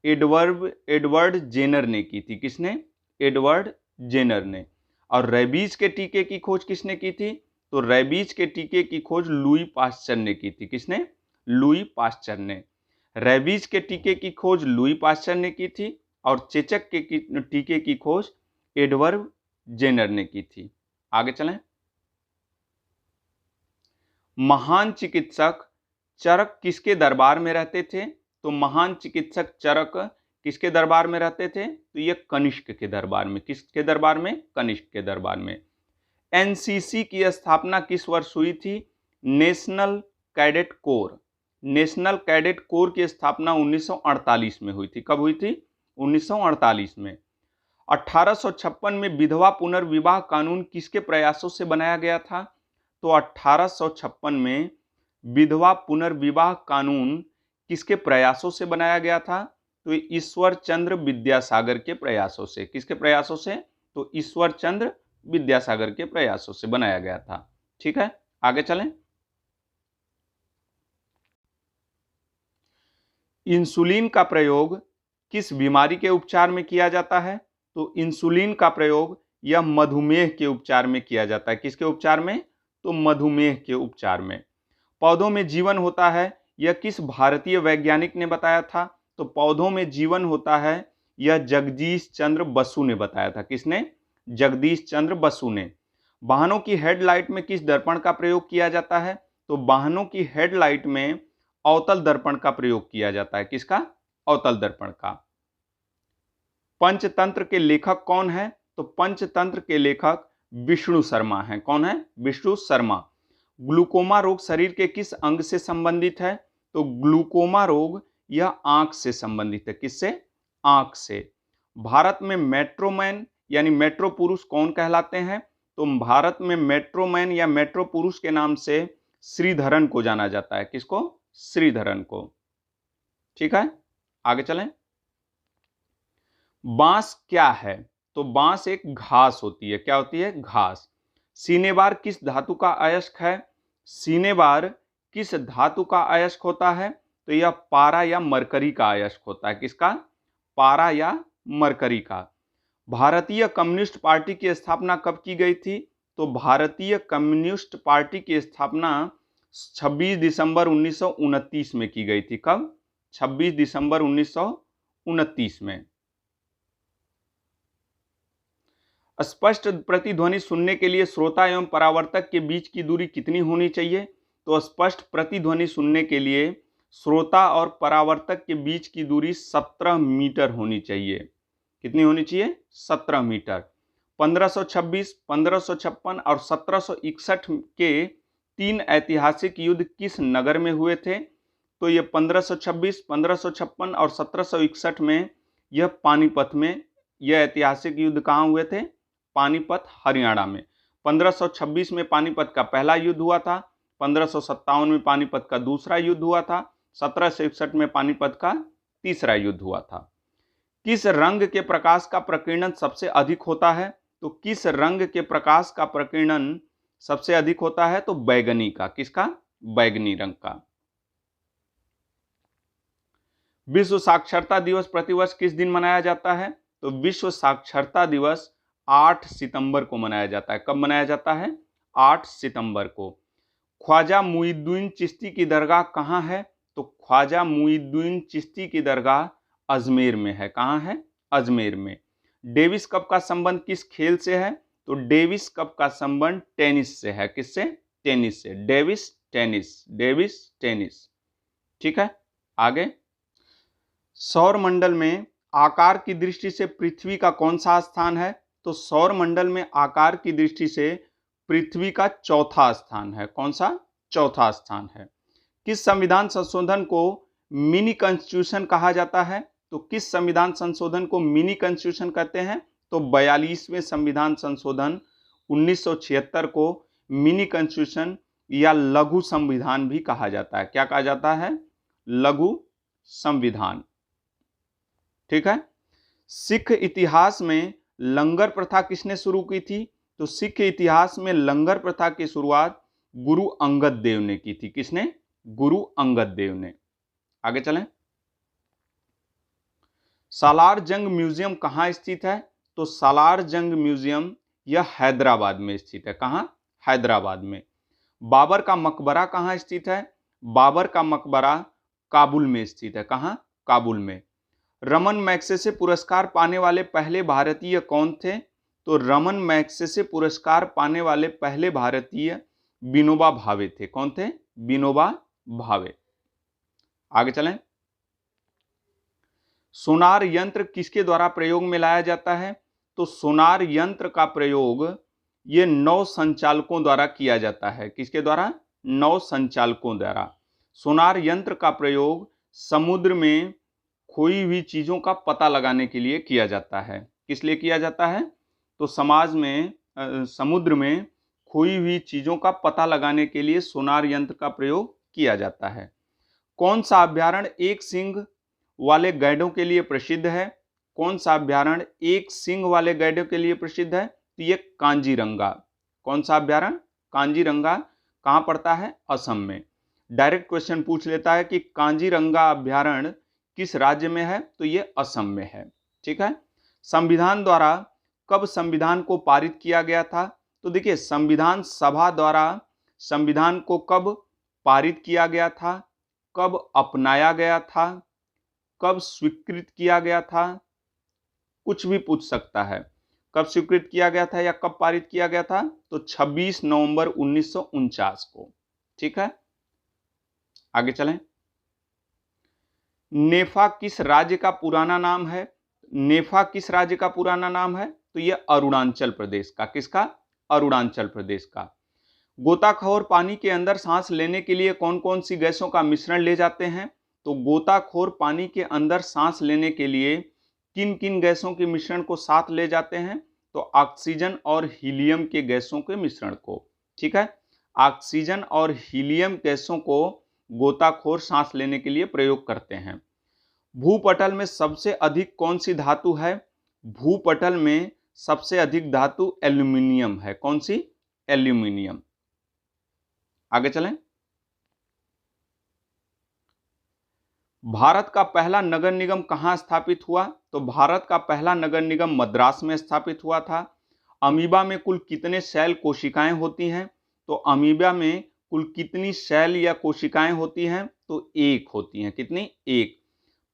एडवर्ड जेनर ने की थी। किसने? एडवर्ड जेनर ने। और रेबीज के टीके की खोज किसने की थी? तो रेबीज के टीके की खोज लुई पास्चर ने की थी। किसने? लुई पास्चर ने। रेबीज के टीके की खोज लुई पास्चर ने की थी और चेचक के टीके की खोज एडवर्ड जेनर ने की थी। आगे चलें। महान चिकित्सक चरक किसके दरबार में रहते थे? तो महान चिकित्सक चरक किसके दरबार में रहते थे? तो ये कनिष्क के दरबार में। किसके दरबार में? कनिष्क के दरबार में। एनसीसी की स्थापना किस वर्ष हुई थी? National cadet corps. National cadet corps की स्थापना 1948 में हुई थी। कब हुई थी? 1948 में। 1856 में विधवा पुनर्विवाह कानून किसके प्रयासों से बनाया गया था? तो 1856 में विधवा पुनर्विवाह कानून किसके प्रयासों से बनाया गया था? तो ईश्वर चंद्र विद्यासागर के प्रयासों से। किसके प्रयासों से? तो ईश्वर चंद्र विद्यासागर के प्रयासों से बनाया गया था। ठीक है, आगे चलें। इंसुलिन का प्रयोग किस बीमारी के उपचार में किया जाता है? तो इंसुलिन का प्रयोग यह मधुमेह के उपचार में किया जाता है। किसके उपचार में? तो मधुमेह के उपचार में। पौधों में जीवन होता है, यह किस भारतीय वैज्ञानिक ने बताया था? तो पौधों में जीवन होता है यह जगदीश चंद्र बसु ने बताया था। किसने? जगदीश चंद्र बसु ने। वाहनों की हेडलाइट में किस दर्पण का प्रयोग किया जाता है? तो वाहनों की हेडलाइट में अवतल दर्पण का प्रयोग किया जाता है। किसका? अवतल दर्पण का। पंचतंत्र के लेखक कौन है? तो पंचतंत्र के लेखक विष्णु शर्मा हैं। कौन है? विष्णु शर्मा। ग्लूकोमा रोग शरीर के किस अंग से संबंधित है? तो ग्लूकोमा रोग यह आंख से संबंधित है। किससे? आंख से। भारत में मेट्रोमैन यानी मेट्रो पुरुष कौन कहलाते हैं? तो भारत में मेट्रोमैन या मेट्रो पुरुष के नाम से श्रीधरन को जाना जाता है। किसको? श्रीधरन को। ठीक है, आगे चलें। बांस क्या है? तो बांस एक घास होती है। क्या होती है? घास। सीनेबार किस धातु का अयस्क है? सीनेबार किस धातु का अयस्क होता है? तो यह पारा या मरकरी का अयस्क होता है। किसका? पारा या मरकरी का। भारतीय कम्युनिस्ट पार्टी की स्थापना कब की गई थी? तो भारतीय कम्युनिस्ट पार्टी की स्थापना 26 दिसंबर 1929 में की गई थी। कब? 26 दिसंबर 1929 में। स्पष्ट प्रतिध्वनि सुनने के लिए श्रोता एवं परावर्तक के बीच की दूरी कितनी होनी चाहिए? तो स्पष्ट प्रतिध्वनि सुनने के लिए श्रोता और परावर्तक के बीच की दूरी 17 मीटर होनी चाहिए। कितनी होनी चाहिए? 17 मीटर। 1526, 1556 और 1761 के 3 ऐतिहासिक युद्ध किस नगर में हुए थे? तो ये 1526, 1556 और 1761 में यह पानीपत में। यह ऐतिहासिक युद्ध कहाँ हुए थे? पानीपत, हरियाणा में। 1526 में पानीपत का पहला युद्ध हुआ था। 1557 में पानीपत का दूसरा युद्ध हुआ था। 1761 में पानीपत का तीसरा युद्ध हुआ था। किस रंग के प्रकाश का प्रकीर्णन सबसे अधिक होता है? तो किस रंग के प्रकाश का प्रकीर्णन सबसे अधिक होता है? तो बैगनी का। किसका? बैगनी रंग का। विश्व साक्षरता दिवस प्रतिवर्ष किस दिन मनाया जाता है? तो विश्व साक्षरता दिवस 8 सितंबर को मनाया जाता है। कब मनाया जाता है? 8 सितंबर को। ख्वाजा मुइनुद्दीन चिश्ती की दरगाह कहाँ है? तो ख्वाजा मुइनुद्दीन चिश्ती की दरगाह अजमेर में है। कहाँ है? अजमेर में। डेविस कप का संबंध किस खेल से है? तो डेविस कप का संबंध टेनिस से है। किससे? टेनिस से। Davis tennis, Davis tennis. ठीक है, आगे। सौर मंडल में आकार की दृष्टि से पृथ्वी का कौन सा स्थान है? तो सौर मंडल में आकार की दृष्टि से पृथ्वी का चौथा स्थान है। कौन सा? चौथा स्थान है। किस संविधान संशोधन को मिनी कॉन्स्टिट्यूशन कहा जाता है? तो किस संविधान संशोधन को मिनी कॉन्स्टिट्यूशन कहते हैं? तो 42वें संविधान संशोधन 1976 को मिनी कॉन्स्टिट्यूशन या लघु संविधान भी कहा जाता है। क्या कहा जाता है? लघु संविधान। ठीक है। सिख इतिहास में लंगर प्रथा किसने शुरू की थी? तो सिख इतिहास में लंगर प्रथा की शुरुआत गुरु अंगद देव ने की थी। किसने? गुरु अंगद देव ने। आगे चलें। सालार जंग म्यूजियम कहाँ स्थित है? तो सालार जंग म्यूजियम यह हैदराबाद में स्थित है। कहाँ? हैदराबाद में। बाबर का मकबरा कहाँ स्थित है? बाबर का मकबरा काबुल में स्थित है। कहाँ? काबुल में। रमन मैग्सेसे पुरस्कार पाने वाले पहले भारतीय कौन थे? तो रमन मैग्सेसे पुरस्कार पाने वाले पहले भारतीय विनोबा भावे थे। कौन थे? विनोबा भावे। आगे चलें। सोनार यंत्र किसके द्वारा प्रयोग में लाया जाता है? तो सोनार यंत्र का प्रयोग ये नौ संचालकों द्वारा किया जाता है। किसके द्वारा? नौ संचालकों द्वारा। सोनार यंत्र का प्रयोग समुद्र में खोई हुई चीजों का पता लगाने के लिए किया जाता है। किस लिए किया जाता है? तो समुद्र में खोई हुई चीजों का पता लगाने के लिए सोनार यंत्र का प्रयोग किया जाता है। कौन सा अभ्यारण्य एक सिंह वाले गैंडों के लिए प्रसिद्ध है? कौन सा अभ्यारण्य एक सिंह वाले गैंडों के लिए प्रसिद्ध है? तो ये कांजीरंगा। कौन सा अभ्यारण्य? कांजीरंगा। कहाँ पड़ता है? असम में। डायरेक्ट क्वेश्चन पूछ लेता है कि कांजीरंगा अभ्यारण्य किस राज्य में है? तो ये असम में है। ठीक है। संविधान द्वारा कब संविधान को पारित किया गया था? तो देखिए, संविधान सभा द्वारा संविधान को कब पारित किया गया था, कब अपनाया गया था, कब स्वीकृत किया गया था, कुछ भी पूछ सकता है। कब स्वीकृत किया गया था या कब पारित किया गया था? तो 26 नवंबर 1949 को। ठीक है, आगे चलें। नेफा किस राज्य का पुराना नाम है? नेफा किस राज्य का पुराना नाम है? तो यह अरुणाचल प्रदेश का, किसका? अरुणाचल प्रदेश का। गोताखोर पानी के अंदर सांस लेने के लिए कौन कौन सी गैसों का मिश्रण ले जाते हैं? तो गोताखोर पानी के अंदर सांस लेने के लिए किन किन गैसों के मिश्रण को साथ ले जाते हैं? तो ऑक्सीजन और हीलियम के गैसों के मिश्रण को, ठीक है, ऑक्सीजन और हीलियम गैसों को गोताखोर सांस लेने के लिए प्रयोग करते हैं। भूपटल में सबसे अधिक कौन सी धातु है? भूपटल में सबसे अधिक धातु एल्यूमिनियम है। कौन सी? एल्यूमिनियम। आगे चलें। भारत का पहला नगर निगम कहां स्थापित हुआ? तो भारत का पहला नगर निगम मद्रास में स्थापित हुआ था। अमीबा में कुल कितने सेल कोशिकाएं होती हैं? तो अमीबा में कुल कितनी सेल या कोशिकाएं होती हैं? तो एक होती हैं। कितनी? एक।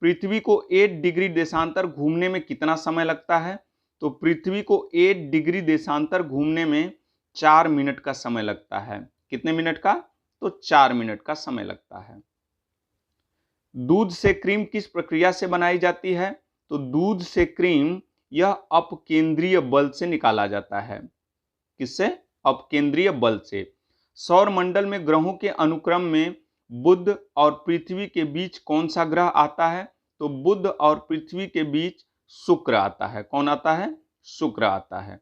पृथ्वी को 8 डिग्री देशांतर घूमने में कितना समय लगता है? तो पृथ्वी को 8 डिग्री देशांतर घूमने में 4 मिनट का समय लगता है। कितने मिनट का? तो 4 मिनट का समय लगता है। दूध से क्रीम किस प्रक्रिया से बनाई जाती है? तो दूध से क्रीम यह अपकेंद्रीय बल से निकाला जाता है। किससे? अपकेंद्रीय बल से। सौर मंडल में ग्रहों के अनुक्रम में बुध और पृथ्वी के बीच कौन सा ग्रह आता है? तो बुध और पृथ्वी के बीच शुक्र आता है। कौन आता है? शुक्र आता है।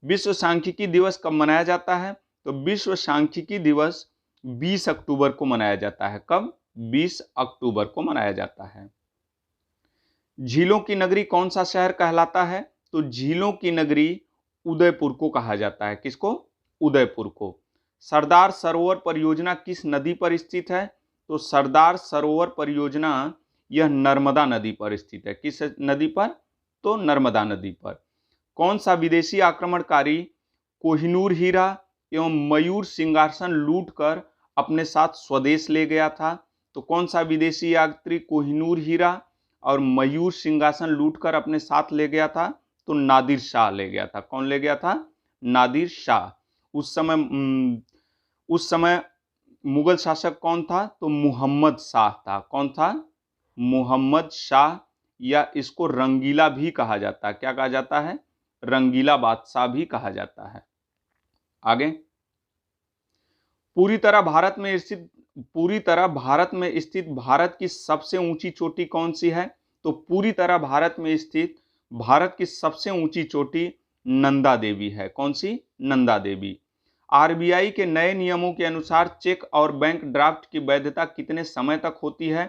विश्व सांख्यिकी दिवस कब मनाया जाता है? तो विश्व सांख्यिकी दिवस 20 अक्टूबर को मनाया जाता है। कब? 20 अक्टूबर को मनाया जाता है। झीलों की नगरी कौन सा शहर कहलाता है? तो झीलों की नगरी उदयपुर को कहा जाता है। किसको? उदयपुर को। सरदार सरोवर परियोजना किस नदी पर स्थित है? तो सरदार सरोवर परियोजना यह नर्मदा नदी पर स्थित है। किस नदी पर? तो नर्मदा नदी पर। कौन सा विदेशी आक्रमणकारी कोहिनूर हीरा एवं मयूर सिंहासन लूटकर अपने साथ स्वदेश ले गया था? तो कौन सा विदेशी यात्री कोहिनूर हीरा और मयूर सिंहासन लूटकर अपने साथ ले गया था? तो नादिर शाह ले गया था। कौन ले गया था? नादिर शाह। उस समय मुगल शासक कौन था? तो मुहम्मद शाह था। कौन था? मुहम्मद शाह, या इसको रंगीला भी कहा जाता है। क्या कहा जाता है? रंगीला बादशाह भी कहा जाता है। आगे। पूरी तरह भारत में स्थित भारत की सबसे ऊंची चोटी कौन सी है? तो पूरी तरह भारत में स्थित भारत की सबसे ऊंची चोटी नंदा देवी है। कौन सी? नंदा देवी। आरबीआई के नए नियमों के अनुसार चेक और बैंक ड्राफ्ट की वैधता कितने समय तक होती है?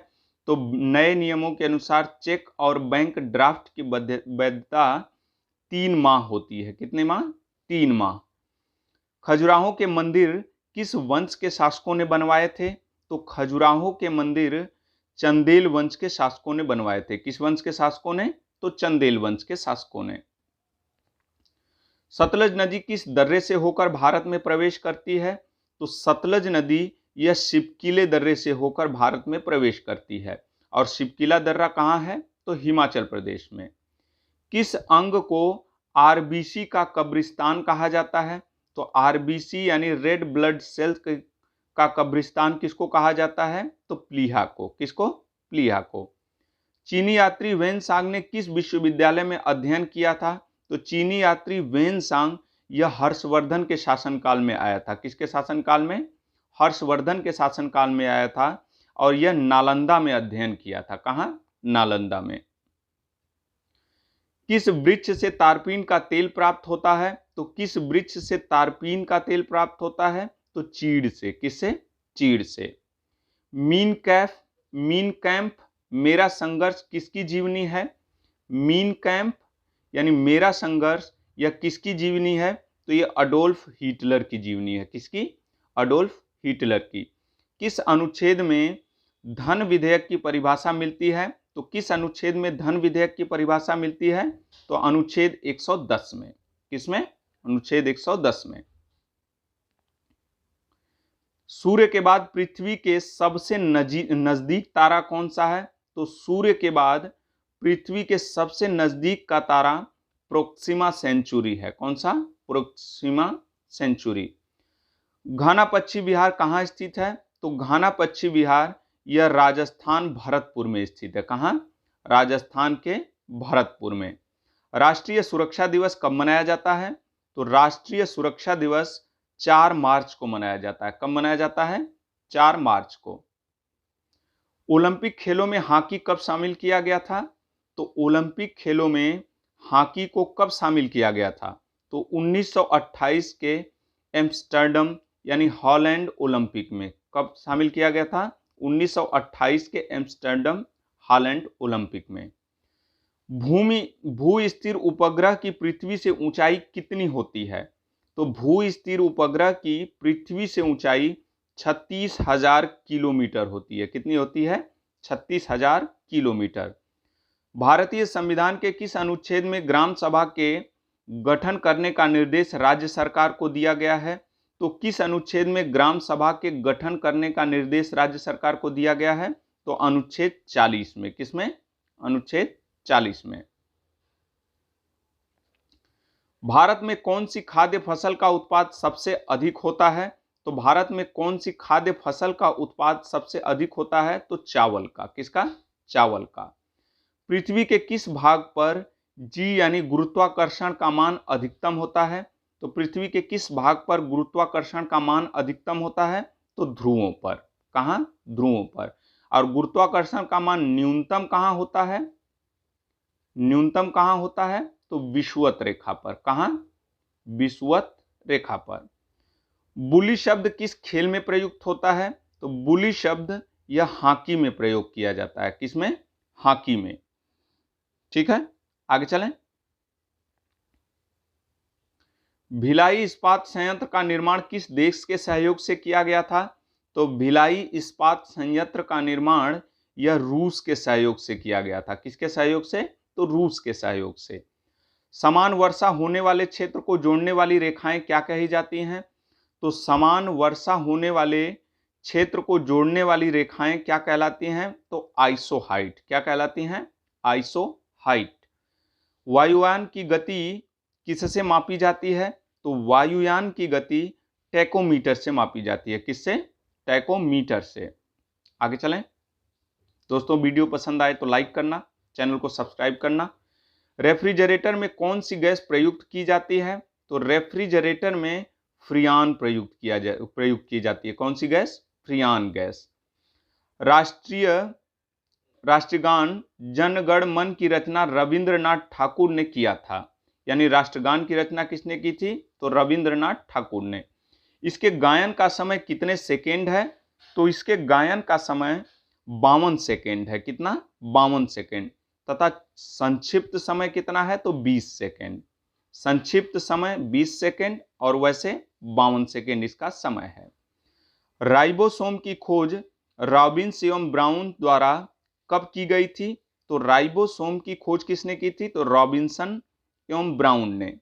तो नए नियमों के अनुसार चेक और बैंक ड्राफ्ट की वैधता 3 माह होती है। कितने माह? 3 माह। खजुराहो के मंदिर किस वंश के शासकों ने बनवाए थे? तो खजुराहो के मंदिर चंदेल वंश के शासकों ने बनवाए थे। किस वंश के शासकों ने? तो चंदेल वंश के शासकों ने। सतलज नदी किस दर्रे से होकर भारत में प्रवेश करती है? तो सतलज नदी यह शिवकीले दर्रे से होकर भारत में प्रवेश करती है। और शिवकीला दर्रा कहाँ है? तो हिमाचल प्रदेश में। किस अंग को आरबीसी का कब्रिस्तान कहा जाता है? तो आरबीसी यानी रेड ब्लड सेल्स का कब्रिस्तान किसको कहा जाता है? तो प्लीहा को। किसको? प्लीहा को। चीनी यात्री वेनसांग ने किस विश्वविद्यालय में अध्ययन किया था? तो चीनी यात्री वेनसांग यह हर्षवर्धन के शासनकाल में आया था। किसके शासनकाल में? हर्षवर्धन के शासनकाल में आया था और यह नालंदा में अध्ययन किया था। कहां? नालंदा में। किस वृक्ष से तारपीन का तेल प्राप्त होता है? तो किस वृक्ष से तारपीन का तेल प्राप्त होता है? तो चीड़ से। किससे? चीड़ से। मीन कैंप मेरा संघर्ष किसकी जीवनी है? मीन कैंप यानी मेरा संघर्ष यह किसकी जीवनी है? तो यह अडोल्फ हिटलर की जीवनी है। किसकी? अडोल्फ हिटलर की। किस अनुच्छेद में धन विधेयक की परिभाषा मिलती है? तो किस अनुच्छेद में धन विधेयक की परिभाषा मिलती है? तो अनुच्छेद 110 में। किसमें? अनुच्छेद 110 में। सूर्य के बाद पृथ्वी के सबसे नजदीक तारा कौन सा है? तो सूर्य के बाद पृथ्वी के सबसे नजदीक का तारा प्रोक्सिमा सेंचुरी है। कौन सा? Proxima Centauri. घाना पश्चिम बिहार कहाँ स्थित है? तो घाना पश्चिम बिहार यह राजस्थान भरतपुर में स्थित है। कहाँ? राजस्थान के भरतपुर में। राष्ट्रीय सुरक्षा दिवस कब मनाया जाता है? तो राष्ट्रीय सुरक्षा दिवस 4 मार्च को मनाया जाता है। कब मनाया जाता है? 4 मार्च को। ओलंपिक खेलों में हॉकी कब शामिल किया गया था? तो ओलंपिक खेलों में हॉकी को कब शामिल किया गया था? तो 1928 के एम्स्टर्डम यानी हॉलैंड ओलंपिक में। कब शामिल किया गया था? 1928 के एम्स्टर्डम हॉलैंड ओलंपिक में। भू स्थिर उपग्रह की पृथ्वी से ऊंचाई कितनी होती है? तो भू स्थिर उपग्रह की पृथ्वी से ऊंचाई 36,000 किलोमीटर होती है। कितनी होती है? 36,000 किलोमीटर। भारतीय संविधान के किस अनुच्छेद में ग्राम सभा के गठन करने का निर्देश राज्य सरकार को दिया गया है? तो किस अनुच्छेद में ग्राम सभा के गठन करने का निर्देश राज्य सरकार को दिया गया है? तो अनुच्छेद 40 में। किसमें? अनुच्छेद 40 में। भारत में कौन सी खाद्य फसल का उत्पाद सबसे अधिक होता है? तो भारत में कौन सी खाद्य फसल का उत्पाद सबसे अधिक होता है? तो चावल का। किसका? चावल का। पृथ्वी के किस भाग पर जी यानी गुरुत्वाकर्षण का मान अधिकतम होता है? तो पृथ्वी के किस भाग पर गुरुत्वाकर्षण का मान अधिकतम होता है? तो ध्रुवों पर। कहाँ? ध्रुवों पर। और गुरुत्वाकर्षण का मान न्यूनतम कहाँ होता है? न्यूनतम कहाँ होता है? तो विषुवत रेखा पर। कहाँ? विषुवत रेखा पर। बुली शब्द किस खेल में प्रयुक्त होता है? तो बुली शब्द यह हॉकी में प्रयोग किया जाता है। किसमें? हॉकी में। ठीक है, आगे चलें। भिलाई इस्पात संयंत्र का निर्माण किस देश के सहयोग से किया गया था? तो भिलाई इस्पात संयंत्र का निर्माण यह रूस के सहयोग से किया गया था। किसके सहयोग से? तो रूस के सहयोग से। समान वर्षा होने वाले क्षेत्र को जोड़ने वाली रेखाएं क्या कही जाती हैं? तो समान वर्षा होने वाले क्षेत्र को जोड़ने वाली रेखाएं क्या कहलाती हैं? तो आइसोहाइट। क्या कहलाती हैं? आइसोहाइट। वायुयान की गति किससे मापी जाती है? तो वायुयान की गति टैकोमीटर से मापी जाती है। किससे? टैकोमीटर से। आगे चलें। दोस्तों, वीडियो पसंद आए तो लाइक करना, चैनल को सब्सक्राइब करना। रेफ्रिजरेटर में कौन सी गैस प्रयुक्त की जाती है? तो रेफ्रिजरेटर में फ्रियान प्रयुक्त की जाती है। कौन सी गैस? फ्रियान गैस। राष्ट्रगान जन गण मन की रचना रविंद्रनाथ ठाकुर ने किया था। यानी राष्ट्रगान की रचना किसने की थी? तो रविंद्रनाथ ठाकुर ने। इसके गायन का समय कितने सेकेंड है? तो इसके गायन का समय 52 सेकेंड है। कितना? 52 सेकेंड। तथा संक्षिप्त समय कितना है? तो 20 सेकेंड। संक्षिप्त समय 20 सेकेंड और वैसे 52 सेकेंड इसका समय है। राइबोसोम की खोज रॉबिन्स एवं ब्राउन द्वारा कब की गई थी? तो राइबोसोम की खोज किसने की थी? तो रॉबिन्सन एवं ब्राउन ने।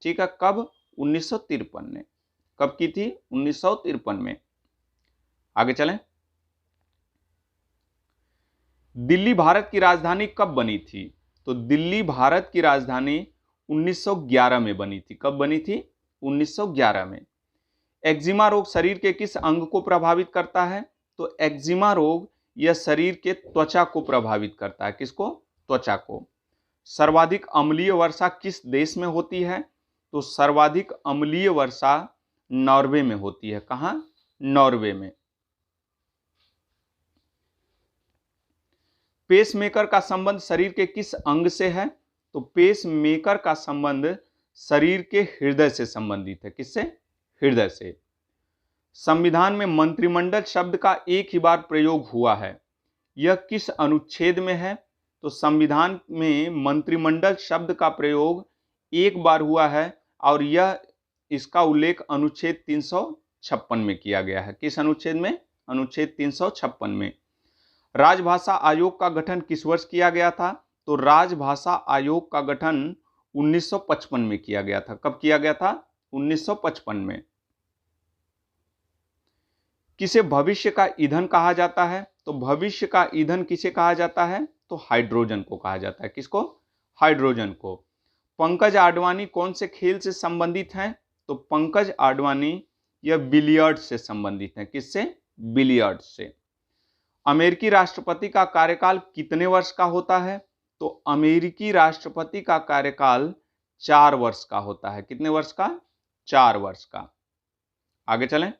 ठीक है, कब? 1953 ने। कब की थी? 1953 में। आगे चलें। दिल्ली भारत की राजधानी कब बनी थी? तो दिल्ली भारत की राजधानी 1911 में बनी थी। कब बनी थी? 1911 में। एक्जिमा रोग शरीर के किस अंग को प्रभावित करता है? तो एक्जिमा रोग यह शरीर के त्वचा को प्रभावित करता है। किसको? त्वचा को। सर्वाधिक अम्लीय वर्षा किस देश में होती है? तो सर्वाधिक अम्लीय वर्षा नॉर्वे में होती है। कहां? नॉर्वे में। पेसमेकर का संबंध शरीर के किस अंग से है? तो पेसमेकर का संबंध शरीर के हृदय से संबंधित है। किससे? हृदय से। संविधान में मंत्रिमंडल शब्द का एक ही बार प्रयोग हुआ है, यह किस अनुच्छेद में है? तो संविधान में मंत्रिमंडल शब्द का प्रयोग एक बार हुआ है और यह इसका उल्लेख अनुच्छेद 356 में किया गया है। किस अनुच्छेद में? अनुच्छेद 356 में। राजभाषा आयोग का गठन किस वर्ष किया गया था? तो राजभाषा आयोग का गठन 1955 में किया गया था। कब किया गया था? 1955 में। किसे भविष्य का ईंधन कहा जाता है? तो भविष्य का ईंधन किसे कहा जाता है? तो हाइड्रोजन को कहा जाता है। किसको? हाइड्रोजन को। पंकज आडवाणी कौन से खेल से संबंधित हैं? तो पंकज आडवाणी यह बिलियर्ड से संबंधित है। किससे? बिलियर्ड से। अमेरिकी राष्ट्रपति का कार्यकाल कितने वर्ष का होता है? तो अमेरिकी राष्ट्रपति का कार्यकाल 4 वर्ष का होता है। कितने वर्ष का? 4 वर्ष का। आगे चलें।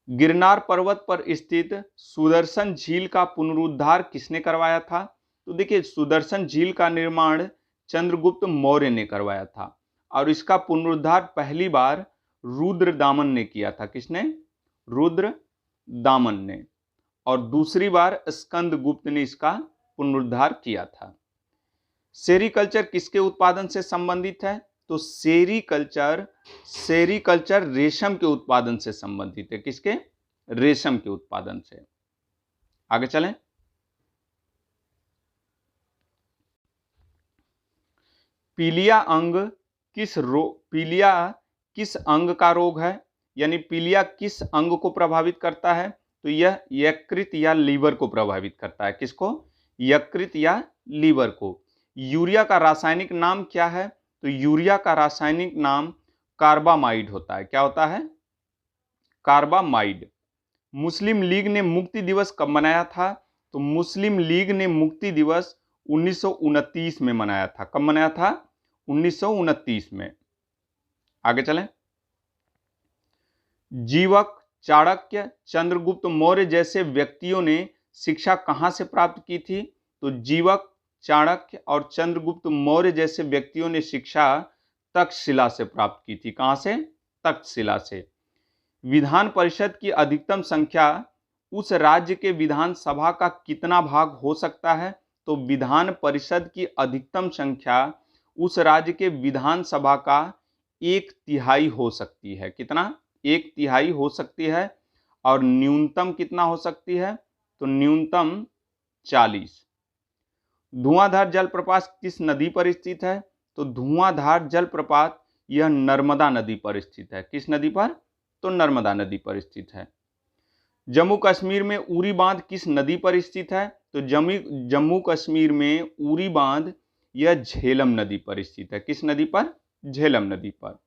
गिरनार पर्वत पर स्थित सुदर्शन झील का पुनरुद्धार किसने करवाया था? तो देखिए, सुदर्शन झील का निर्माण चंद्रगुप्त मौर्य ने करवाया था और इसका पुनरुद्धार पहली बार रुद्रदामन ने किया था। किसने? रुद्रदामन ने। और दूसरी बार स्कंदगुप्त ने इसका पुनरुद्धार किया था। सेरीकल्चर किसके उत्पादन से संबंधित है? तो सेरीकल्चर रेशम के उत्पादन से संबंधित है। किसके? रेशम के उत्पादन से। आगे चलें। पीलिया किस अंग का रोग है? यानी पीलिया किस अंग को प्रभावित करता है? तो यह यकृत या लीवर को प्रभावित करता है। किसको? यकृत या लीवर को। यूरिया का रासायनिक नाम क्या है? तो यूरिया का रासायनिक नाम कार्बामाइड होता है। क्या होता है? कार्बामाइड। मुस्लिम लीग ने मुक्ति दिवस कब मनाया था? तो मुस्लिम लीग ने मुक्ति दिवस 1929 में मनाया था। कब मनाया था? 1929 में। आगे चलें। जीवक, चाणक्य, चंद्रगुप्त मौर्य जैसे व्यक्तियों ने शिक्षा कहां से प्राप्त की थी? तो जीवक, चाणक्य और चंद्रगुप्त मौर्य जैसे व्यक्तियों ने शिक्षा तक्षशिला से प्राप्त की थी। कहां से? तक्षशिला से। विधान परिषद की अधिकतम संख्या उस राज्य के विधानसभा का कितना भाग हो सकता है? तो विधान परिषद की अधिकतम संख्या उस राज्य के विधानसभा का 1/3 हो सकती है। कितना? 1/3 हो सकती है। और न्यूनतम कितना हो सकती है? तो न्यूनतम 40। धुआंधार जलप्रपात किस नदी पर स्थित है? तो धुआंधार जलप्रपात यह नर्मदा नदी पर स्थित है। किस नदी पर? तो नर्मदा नदी पर स्थित है। जम्मू कश्मीर में उरी बांध किस नदी पर स्थित है? तो जम्मू कश्मीर में उरी बांध यह झेलम नदी पर स्थित है। किस नदी पर? झेलम नदी पर।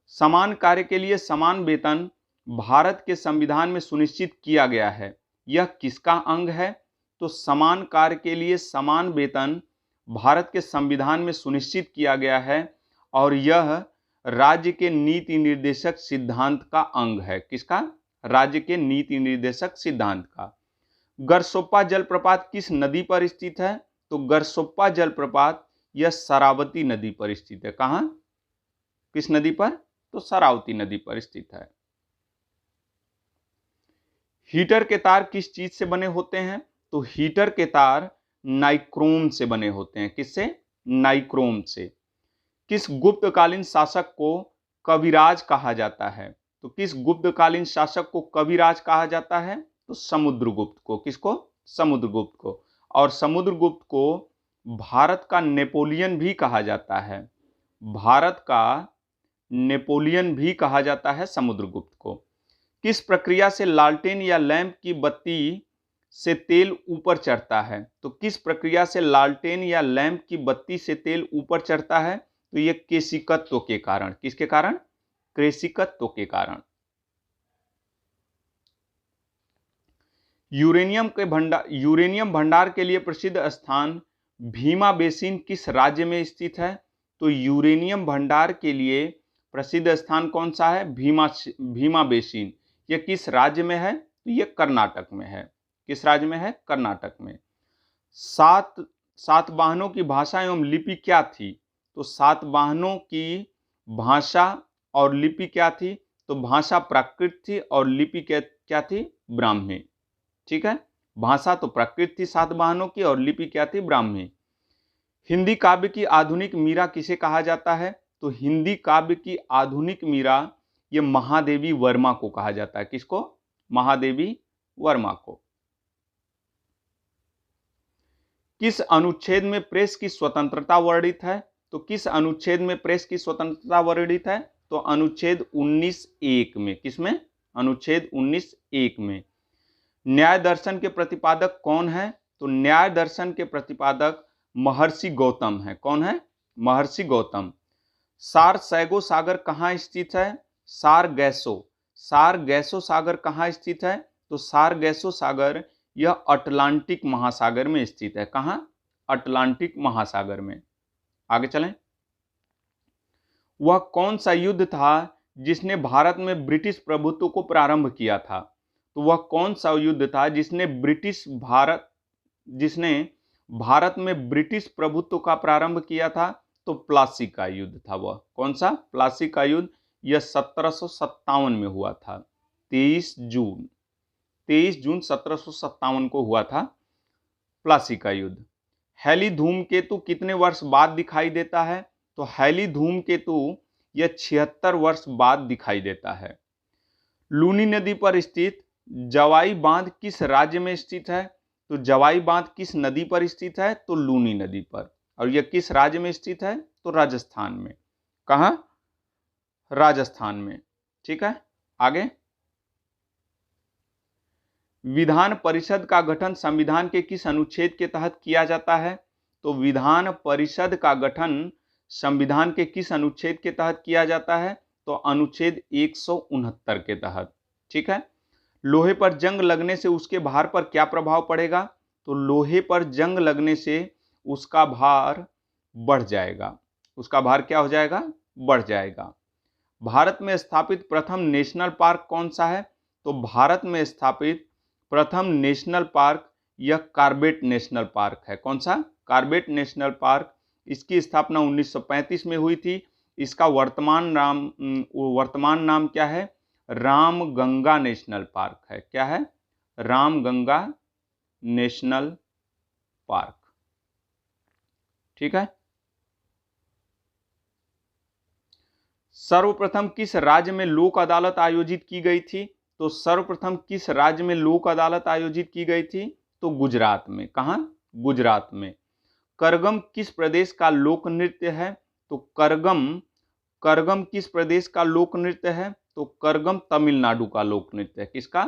समान कार्य के लिए समान वेतन भारत के संविधान में सुनिश्चित किया गया है। यह किसका अंग है? तो समान कार्य के लिए समान वेतन भारत के संविधान में सुनिश्चित किया गया है और यह राज्य के नीति निर्देशक सिद्धांत का अंग है। किसका? राज्य के नीति निर्देशक सिद्धांत का। गरसोप्पा जलप्रपात किस नदी पर स्थित है? तो गरसोप्पा जलप्रपात यह शरावती नदी पर स्थित है। कहां? किस नदी पर? तो शरावती नदी पर स्थित है। हीटर के तार किस चीज से बने होते हैं? तो हीटर के तार नाइक्रोम से बने होते हैं। किससे? नाइक्रोम से। किस गुप्तकालीन शासक को कविराज कहा जाता है? तो किस गुप्तकालीन शासक को कविराज कहा जाता है? तो समुद्रगुप्त को। किसको? समुद्रगुप्त को। और समुद्रगुप्त को भारत का नेपोलियन भी कहा जाता है। भारत का नेपोलियन भी कहा जाता है समुद्रगुप्त को। किस प्रक्रिया से लालटेन या लैंप की बत्ती से तेल ऊपर चढ़ता है? तो किस प्रक्रिया से लालटेन या लैंप की बत्ती से तेल ऊपर चढ़ता है? तो यह केशिकत्व के कारण। किसके कारण? केशिकत्व के कारण। यूरेनियम भंडार के लिए प्रसिद्ध स्थान भीमा बेसिन किस राज्य में स्थित है? तो यूरेनियम भंडार के लिए प्रसिद्ध स्थान कौन सा है? भीमा बेसिन। यह किस राज्य में है? तो यह कर्नाटक में है। किस राज्य में है? कर्नाटक में। सातवाहनों की भाषा एवं लिपि क्या थी? तो सातवाहनों की भाषा और लिपि क्या थी? तो भाषा प्राकृत थी और लिपि क्या थी? ब्राह्मी। ठीक है, भाषा तो प्राकृत थी सातवाहनों की और लिपि क्या थी? ब्राह्मी। हिंदी काव्य की आधुनिक मीरा किसे कहा जाता है? तो हिंदी काव्य की आधुनिक मीरा ये महादेवी वर्मा को कहा जाता है। किसको? महादेवी वर्मा को। किस अनुच्छेद में प्रेस की स्वतंत्रता वर्णित है? तो किस अनुच्छेद में प्रेस की स्वतंत्रता वर्णित है? तो अनुच्छेद 19(1) में। किसमें? अनुच्छेद 19(1) में। न्याय दर्शन के प्रतिपादक कौन है? तो न्याय दर्शन के प्रतिपादक महर्षि गौतम है। कौन है? महर्षि गौतम। सारसैगो सागर कहाँ स्थित है? सारगैसो सागर कहाँ स्थित है? तो सारगैसो सागर यह अटलांटिक महासागर में स्थित है। कहाँ? अटलांटिक महासागर में। आगे चलें। वह कौन सा युद्ध था जिसने भारत में ब्रिटिश प्रभुत्व को प्रारंभ किया था? तो वह कौन सा युद्ध था जिसने भारत में ब्रिटिश प्रभुत्व का प्रारंभ किया था? तो प्लासी का युद्ध था। वह कौन सा? प्लासी का युद्ध। यह 1757 में हुआ था। 23 जून 1757 को हुआ था प्लासी का युद्ध। हैली धूमकेतु कितने वर्ष बाद दिखाई देता है? तो हैली धूमकेतु यह 76 वर्ष बाद दिखाई देता है। लूनी नदी पर स्थित जवाई बांध किस राज्य में स्थित है? तो जवाई बांध किस नदी पर स्थित है? तो लूनी नदी पर। और यह किस राज्य में स्थित है? तो राजस्थान में। कहां? राजस्थान में। ठीक है, आगे। विधान परिषद का गठन संविधान के किस अनुच्छेद के तहत किया जाता है? तो विधान परिषद का गठन संविधान के किस अनुच्छेद के तहत किया जाता है? तो अनुच्छेद 169 के तहत। ठीक है। लोहे पर जंग लगने से उसके भार पर क्या प्रभाव पड़ेगा? तो लोहे पर जंग लगने से उसका भार बढ़ जाएगा। उसका भार क्या हो जाएगा? बढ़ जाएगा। भारत में स्थापित प्रथम नेशनल पार्क कौन सा है? तो भारत में स्थापित प्रथम नेशनल पार्क यह कॉर्बेट नेशनल पार्क है। कौन सा? Corbett national park. इसकी स्थापना 1935 में हुई थी। इसका वर्तमान नाम क्या है? रामगंगा नेशनल पार्क है। क्या है? Ramganga national park. ठीक है। सर्वप्रथम किस राज्य में लोक अदालत आयोजित की गई थी? तो सर्वप्रथम किस राज्य में लोक अदालत आयोजित की गई थी? तो गुजरात में। कहां? गुजरात में। करगम किस प्रदेश का लोक नृत्य है? तो करगम किस प्रदेश का लोक नृत्य है? तो करगम तमिलनाडु का लोक नृत्य है। किसका?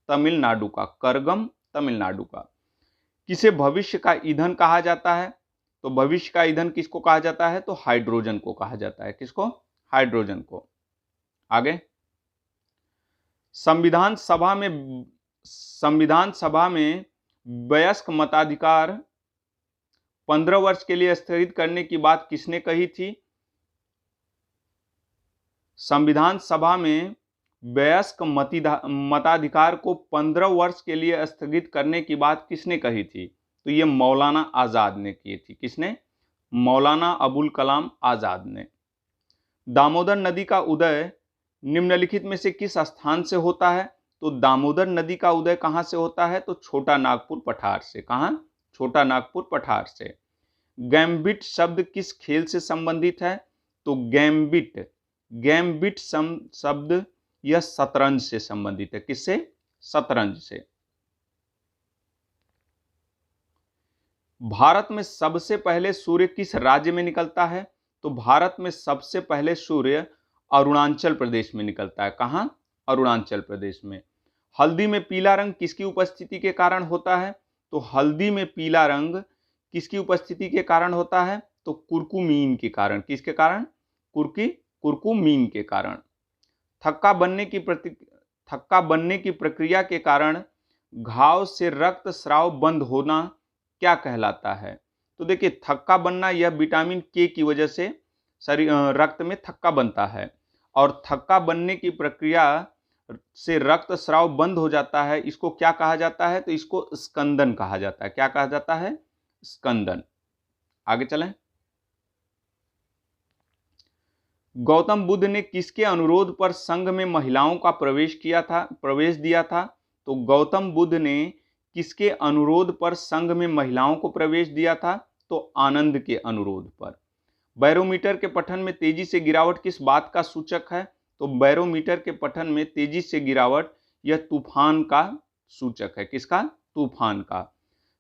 तमिलनाडु का। करगम तमिलनाडु का। किसे भविष्य का ईंधन कहा जाता है? तो भविष्य का ईंधन किसको कहा जाता है? तो हाइड्रोजन को कहा जाता है। किसको? हाइड्रोजन को। आगे। संविधान सभा में वयस्क मताधिकार 15 वर्ष के लिए स्थगित करने की बात किसने कही थी? संविधान सभा में वयस्क मताधिकार को 15 वर्ष के लिए स्थगित करने की बात किसने कही थी? तो ये मौलाना आजाद ने की थी। किसने? मौलाना अबुल कलाम आजाद ने। दामोदर नदी का उदय निम्नलिखित में से किस स्थान से होता है? तो दामोदर नदी का उदय कहां से होता है? तो छोटा नागपुर पठार से। कहां? छोटा नागपुर पठार से। गैम्बिट शब्द किस खेल से संबंधित है? तो गैम्बिट शब्द यह शतरंज से संबंधित है। किससे? शतरंज से। भारत में सबसे पहले सूर्य किस राज्य में निकलता है? तो भारत में सबसे पहले सूर्य अरुणाचल प्रदेश में निकलता है। कहां? अरुणाचल प्रदेश में। हल्दी में पीला रंग किसकी उपस्थिति के कारण होता है? तो हल्दी में पीला रंग किसकी उपस्थिति के कारण होता है? तो कुर्कुमीन के कारण। किसके कारण? कुर्कुमीन के कारण। थक्का बनने की प्रक्रिया के कारण घाव से रक्त स्राव बंद होना क्या कहलाता है? तो देखिए, थक्का बनना यह विटामिन के की वजह से रक्त में थक्का बनता है, और थक्का बनने की प्रक्रिया से रक्त स्राव बंद हो जाता है। इसको क्या कहा जाता है? तो इसको स्कंदन कहा जाता है। क्या कहा जाता है? स्कंदन। आगे चलें। गौतम बुद्ध ने किसके अनुरोध पर संघ में महिलाओं का प्रवेश दिया था? तो गौतम बुद्ध ने किसके अनुरोध पर संघ में महिलाओं को प्रवेश दिया था? तो आनंद के अनुरोध पर। बैरोमीटर के पठन में तेजी से गिरावट किस बात का सूचक है? तो बैरोमीटर के पठन में तेजी से गिरावट यह तूफान का सूचक है। किसका? तूफान का।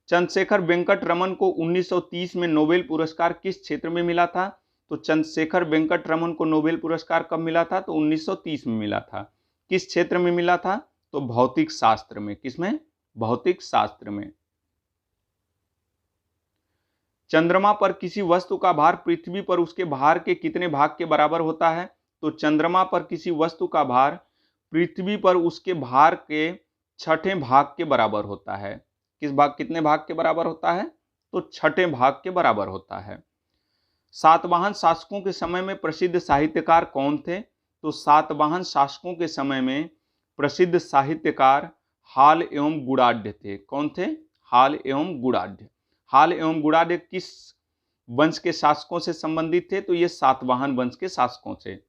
चंद्रशेखर वेंकट रमन को 1930 में नोबेल पुरस्कार किस क्षेत्र में मिला था? तो चंद्रशेखर वेंकट रमन को नोबेल पुरस्कार कब मिला था? तो 1930 में मिला था। किस क्षेत्र में मिला था? तो भौतिक शास्त्र में। किसमें? भौतिक शास्त्र में। चंद्रमा पर किसी वस्तु का भार पृथ्वी पर उसके भार के कितने भाग के बराबर होता है? तो चंद्रमा पर किसी वस्तु का भार पृथ्वी पर उसके भार के छठे भाग के बराबर होता है। कितने भाग के बराबर होता है? तो छठे भाग के बराबर होता है। सातवाहन शासकों के समय में प्रसिद्ध साहित्यकार कौन थे? तो सातवाहन शासकों के समय में प्रसिद्ध साहित्यकार हाल एवं गुणाढ्य थे। कौन थे? हाल एवं गुणाढ्य। हाल एवं गुणाढ्य किस वंश के शासकों से संबंधित थे? तो ये सातवाहन वंश के शासकों से।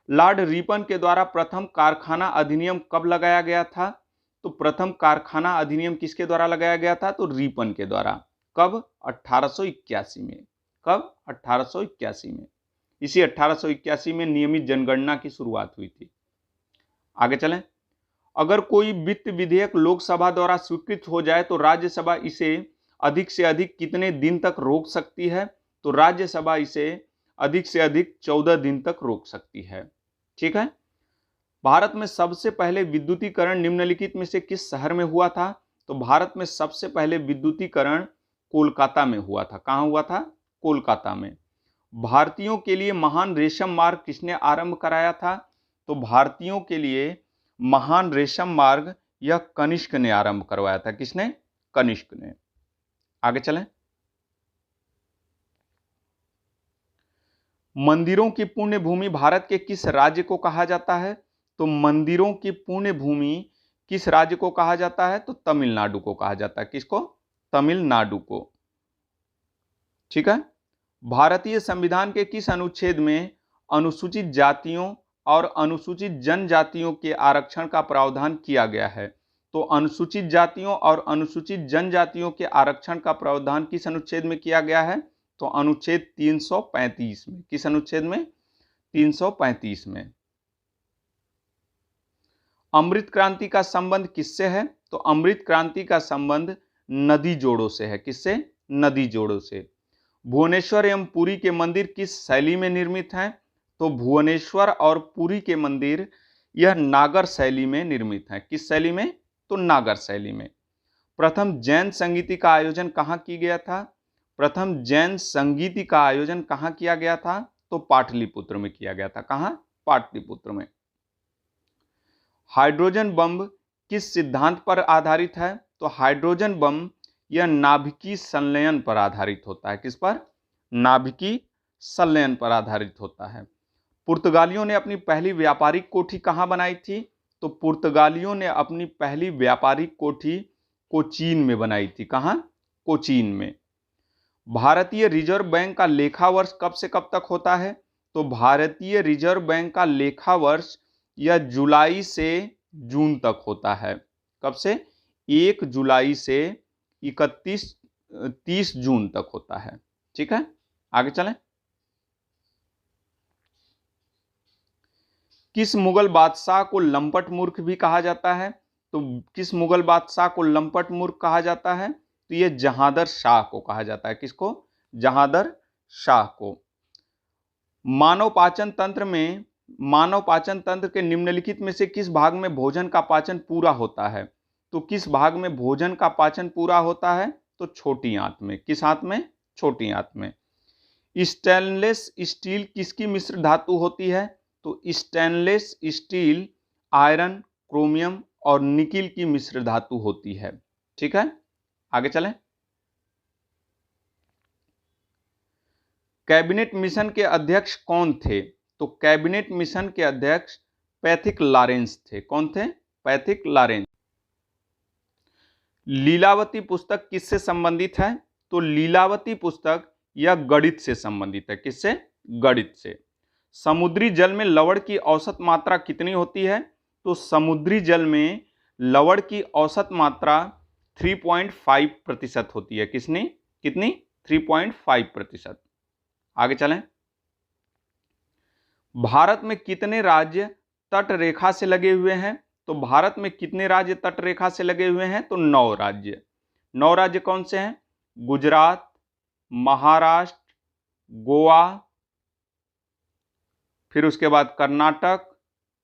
लॉर्ड रिपन के द्वारा प्रथम कारखाना अधिनियम कब लगाया गया था? तो प्रथम कारखाना अधिनियम किसके द्वारा लगाया गया था? तो रिपन के द्वारा। कब? 1881 में। कब? 1881 में। इसी 1881 में नियमित जनगणना की शुरुआत हुई थी। आगे चलें। अगर कोई वित्त विधेयक लोकसभा द्वारा स्वीकृत हो जाए तो राज्यसभा इसे अधिक से अधिक कितने दिन तक रोक सकती है? तो राज्यसभा इसे अधिक से अधिक 14 दिन तक रोक सकती है। ठीक है। भारत में सबसे पहले विद्युतीकरण निम्नलिखित में से किस शहर में हुआ था? तो भारत में सबसे पहले विद्युतीकरण कोलकाता में हुआ था। कहां हुआ था? कोलकाता में। भारतीयों के लिए महान रेशम मार्ग किसने आरंभ कराया था? तो भारतीयों के लिए महान रेशम मार्ग यह कनिष्क ने आरंभ करवाया था। किसने? कनिष्क ने। आगे चलें। मंदिरों की पुण्य भूमि भारत के किस राज्य को कहा जाता है? तो मंदिरों की पुण्य भूमि किस राज्य को कहा जाता है? तो तमिलनाडु को कहा जाता है। किसको? तमिलनाडु को। ठीक है। भारतीय संविधान के किस अनुच्छेद में अनुसूचित जातियों और अनुसूचित जनजातियों के आरक्षण का प्रावधान किया गया है? तो अनुसूचित जातियों और अनुसूचित जनजातियों के आरक्षण का प्रावधान किस अनुच्छेद में किया गया है? तो अनुच्छेद 335 में। किस अनुच्छेद में? 335 में। अमृत क्रांति का संबंध किससे है? तो अमृत क्रांति का संबंध नदी जोड़ों से है। किससे? नदी जोड़ों से। भुवनेश्वर एवं पुरी के मंदिर किस शैली में निर्मित हैं? तो भुवनेश्वर और पुरी के मंदिर यह नागर शैली में निर्मित हैं। किस शैली में? तो नागर शैली में। प्रथम जैन संगीति का आयोजन कहाँ किया गया था? प्रथम जैन संगीति का आयोजन कहाँ किया गया था? तो पाटलिपुत्र में किया गया था। कहाँ? पाटलिपुत्र में। हाइड्रोजन बम किस सिद्धांत पर आधारित है? तो हाइड्रोजन बम यह नाभिकीय संलयन पर आधारित होता है। किस पर? नाभिकीय संलयन पर आधारित होता है। पुर्तगालियों ने अपनी पहली व्यापारिक कोठी कहाँ बनाई थी? तो पुर्तगालियों ने अपनी पहली व्यापारिक कोठी कोचीन में बनाई थी। कहाँ? कोचीन में। भारतीय रिजर्व बैंक का लेखा वर्ष कब से कब तक होता है? तो भारतीय रिजर्व बैंक का लेखा वर्ष यह जुलाई से जून तक होता है। कब से? 1 जुलाई से 30 जून तक होता है। ठीक है। आगे चलें। किस मुगल बादशाह को लंपट मूर्ख भी कहा जाता है? तो किस मुगल बादशाह को लंपट मूर्ख कहा जाता है? तो यह जहांदर शाह को कहा जाता है। किसको? जहांदर शाह को। मानव पाचन तंत्र के निम्नलिखित में से किस भाग में भोजन का पाचन पूरा होता है? तो किस भाग में भोजन का पाचन पूरा होता है? तो छोटी आंत में। किस आंत में? छोटी आंत में। स्टेनलेस स्टील किसकी मिश्र धातु होती है? तो स्टेनलेस स्टील आयरन, क्रोमियम और निकिल की मिश्र धातु होती है। ठीक है। आगे चलें। कैबिनेट मिशन के अध्यक्ष कौन थे? तो कैबिनेट मिशन के अध्यक्ष पैथिक लॉरेंस थे। कौन थे? Pethick Lawrence. लीलावती पुस्तक किससे संबंधित है? तो लीलावती पुस्तक यह गणित से संबंधित है। किससे? गणित से। समुद्री जल में लवण की औसत मात्रा कितनी होती है? तो समुद्री जल में लवण की औसत मात्रा 3.5% होती है। कितनी? 3.5%। आगे चलें। भारत में कितने राज्य तट रेखा से लगे हुए हैं? तो भारत में कितने राज्य तट रेखा से लगे हुए हैं? तो 9 राज्य। 9 राज्य कौन से हैं? गुजरात, महाराष्ट्र, गोवा, फिर उसके बाद कर्नाटक,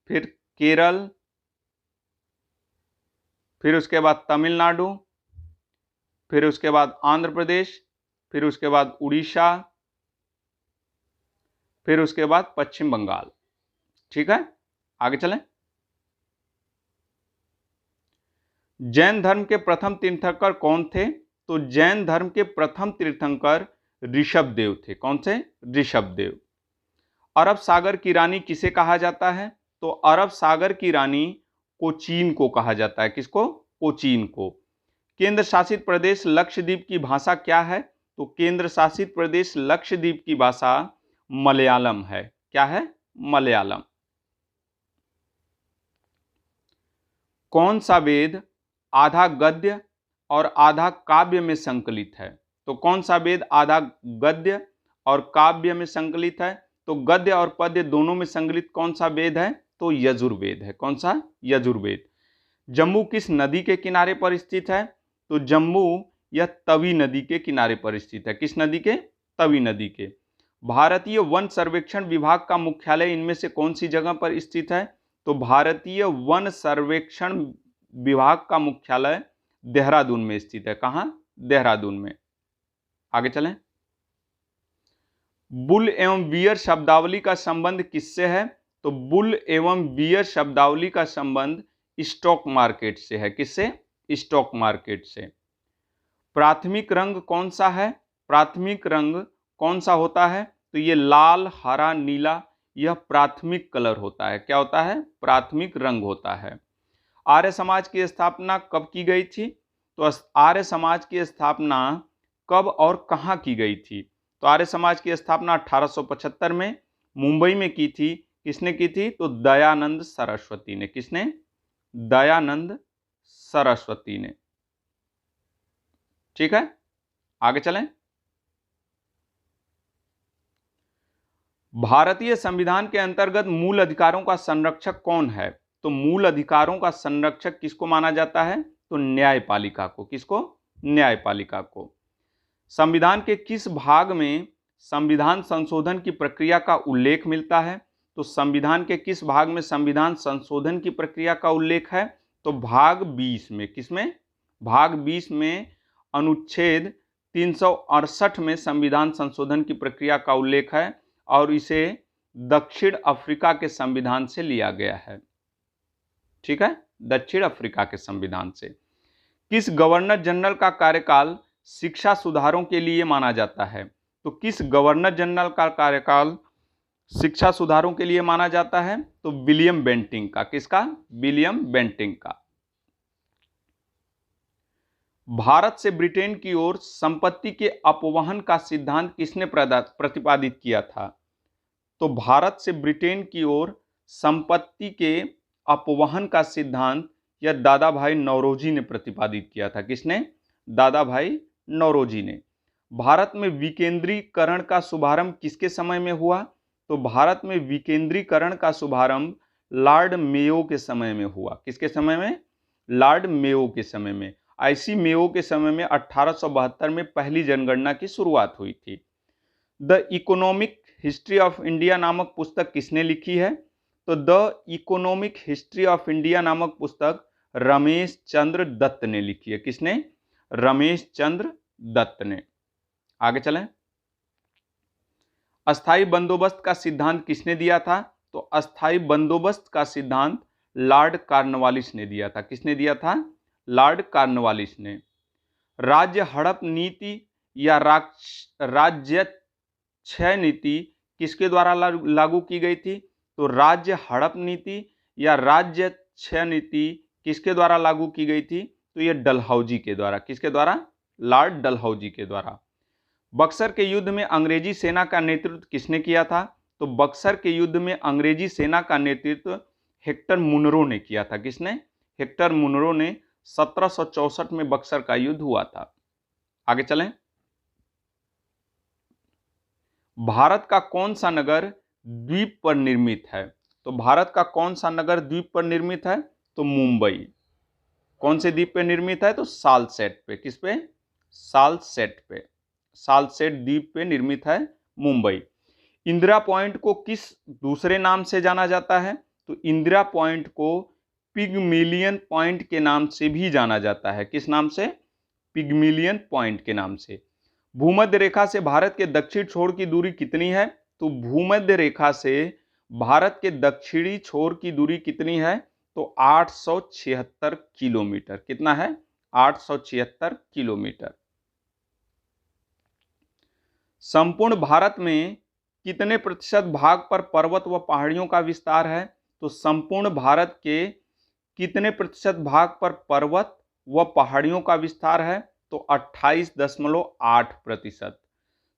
फिर केरल, फिर उसके बाद तमिलनाडु, फिर उसके बाद आंध्र प्रदेश, फिर उसके बाद उड़ीसा, फिर उसके बाद पश्चिम बंगाल। ठीक है, आगे चलें। जैन धर्म के प्रथम तीर्थंकर कौन थे? तो जैन धर्म के प्रथम तीर्थंकर ऋषभदेव थे। कौन से? ऋषभदेव। अरब सागर की रानी किसे कहा जाता है? तो अरब सागर की रानी कोचीन को कहा जाता है। किसको? कोचीन को। केंद्र शासित प्रदेश लक्षद्वीप की भाषा क्या है? तो केंद्र शासित प्रदेश लक्षद्वीप की भाषा मलयालम है। क्या है? मलयालम। कौन सा वेद आधा गद्य और आधा काव्य में संकलित है? तो कौन सा वेद आधा गद्य और काव्य में संकलित है? तो गद्य और पद्य दोनों में संकलित कौन सा वेद है? तो यजुर्वेद है। कौन सा? यजुर्वेद। जम्मू किस नदी के किनारे पर स्थित है? तो जम्मू यह तवी नदी के किनारे पर स्थित है। किस नदी के? तवी नदी के। भारतीय वन सर्वेक्षण विभाग का मुख्यालय इनमें से कौन सी जगह पर स्थित है? तो भारतीय वन सर्वेक्षण विभाग का मुख्यालय देहरादून में स्थित है। कहां? देहरादून में। आगे चलें। बुल एवं बियर शब्दावली का संबंध किससे है? तो बुल एवं बियर शब्दावली का संबंध स्टॉक मार्केट से है। किससे? स्टॉक मार्केट से। प्राथमिक रंग कौन सा है? प्राथमिक रंग कौन सा होता है? तो ये लाल, हरा, नीला, यह प्राथमिक कलर होता है। क्या होता है? प्राथमिक रंग होता है। आर्य समाज की स्थापना कब की गई थी? तो आर्य समाज की स्थापना कब और कहां की गई थी? तो आर्य समाज की स्थापना 1875 में मुंबई में की थी। किसने की थी? तो दयानंद सरस्वती ने। किसने? दयानंद सरस्वती ने। ठीक है, आगे चलें। भारतीय संविधान के अंतर्गत मूल अधिकारों का संरक्षक कौन है? तो मूल अधिकारों का संरक्षक किसको माना जाता है? तो न्यायपालिका को। किसको? न्यायपालिका को। संविधान के किस भाग में संविधान संशोधन की प्रक्रिया का उल्लेख मिलता है? तो संविधान के किस भाग में संविधान संशोधन की प्रक्रिया का उल्लेख है? तो भाग 20 में। किसमें? भाग 20 में अनुच्छेद 368 में संविधान संशोधन की प्रक्रिया का उल्लेख है और इसे दक्षिण अफ्रीका के संविधान से लिया गया है। ठीक है, दक्षिण अफ्रीका के संविधान से। किस गवर्नर जनरल का कार्यकाल शिक्षा सुधारों के लिए माना जाता है? तो किस गवर्नर जनरल का कार्यकाल शिक्षा सुधारों के लिए माना जाता है? तो विलियम बेंटिंक का। किसका? विलियम बेंटिंक का। भारत से ब्रिटेन की ओर संपत्ति के अपवहन का सिद्धांत किसने प्रतिपादित किया था? तो भारत से ब्रिटेन की ओर संपत्ति के अपवहन का सिद्धांत यह दादा भाई नौरोजी ने प्रतिपादित किया था। किसने? दादा भाई नौरोजी ने। भारत में विकेंद्रीकरण का शुभारंभ किसके समय में हुआ? तो भारत में विकेंद्रीकरण का शुभारंभ लॉर्ड मेयो के समय में हुआ। किसके समय में? लॉर्ड मेयो के समय में। आईसी मेयो के समय में 1872 में पहली जनगणना की शुरुआत हुई थी। The economic history of India नामक पुस्तक किसने लिखी है? तो the economic history of India नामक पुस्तक रमेश चंद्र दत्त ने लिखी है। किसने? रमेश चंद्र दत्त ने। आगे चलें। अस्थाई बंदोबस्त का सिद्धांत किसने दिया था? तो अस्थाई बंदोबस्त का सिद्धांत लॉर्ड कॉर्नवालिस ने दिया था। किसने दिया था? लॉर्ड कॉर्नवालिस ने। राज्य हड़प नीति या राज्य क्षय नीति किसके द्वारा लागू की गई थी? तो राज्य हड़प नीति या राज्य क्षय नीति किसके द्वारा लागू की गई थी? तो यह डलहौजी के द्वारा। किसके द्वारा? लॉर्ड डलहौजी के द्वारा। बक्सर के युद्ध में अंग्रेजी सेना का नेतृत्व किसने किया था? तो बक्सर के युद्ध में अंग्रेजी सेना का नेतृत्व हेक्टर मुनरो ने किया था। किसने? हेक्टर मुनरो ने। 1764 में बक्सर का युद्ध हुआ था। आगे चलें। भारत का कौन सा नगर द्वीप पर निर्मित है? तो भारत का कौन सा नगर द्वीप पर निर्मित है? तो मुंबई। कौन से द्वीप पे निर्मित है? तो सालसेट पे। किस पे? सालसेट पे। सालसेट द्वीप पे निर्मित है मुंबई। इंदिरा पॉइंट को किस दूसरे नाम से जाना जाता है? तो इंदिरा पॉइंट को पिगमिलियन पॉइंट के नाम से भी जाना जाता है। किस नाम से? पिगमिलियन पॉइंट के नाम से। भूमध्य रेखा से भारत के दक्षिण छोर की दूरी कितनी है? तो भूमध्य रेखा से भारत के दक्षिणी छोर की दूरी कितनी है? तो 876 किलोमीटर। कितना है? 876 किलोमीटर। संपूर्ण भारत में कितने प्रतिशत भाग पर पर्वत व पहाड़ियों का विस्तार है? तो संपूर्ण भारत के कितने प्रतिशत भाग पर पर्वत व पहाड़ियों का विस्तार है? तो 28.8%।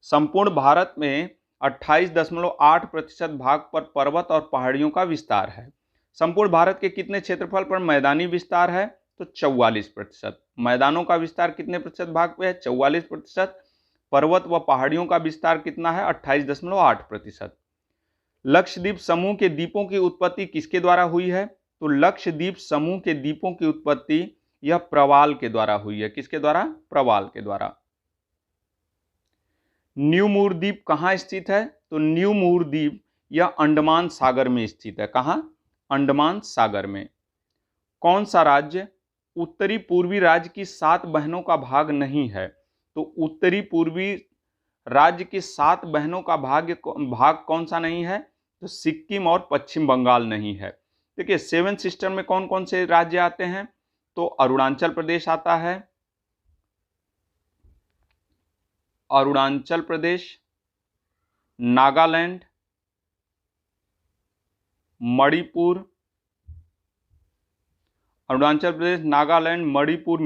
संपूर्ण भारत में 28.8% भाग पर पर्वत और पहाड़ियों का विस्तार है। संपूर्ण भारत के कितने क्षेत्रफल पर मैदानी विस्तार है? तो 44%। मैदानों का विस्तार कितने प्रतिशत भाग पे है? 44%। पर्वत व पहाड़ियों का विस्तार कितना है? 28.8%। लक्षद्वीप समूह के द्वीपों की उत्पत्ति किसके द्वारा हुई है? तो लक्षद्वीप समूह के द्वीपों की उत्पत्ति यह प्रवाल के द्वारा हुई है। किसके द्वारा? प्रवाल के द्वारा। न्यू मूर द्वीप कहाँ स्थित है? तो न्यू मूर द्वीप यह अंडमान सागर में स्थित है। कहाँ? अंडमान सागर में। कौन सा राज्य उत्तरी पूर्वी राज्य की 7 बहनों का भाग नहीं है? तो उत्तरी पूर्वी राज्य की 7 बहनों का भाग कौन सा नहीं है? तो सिक्किम और पश्चिम बंगाल नहीं है। देखिए 7 सिस्टर में कौन कौन से राज्य आते हैं? तो अरुणाचल प्रदेश आता है, अरुणाचल प्रदेश, नागालैंड, मणिपुर, अरुणाचल प्रदेश, नागालैंड, मणिपुर,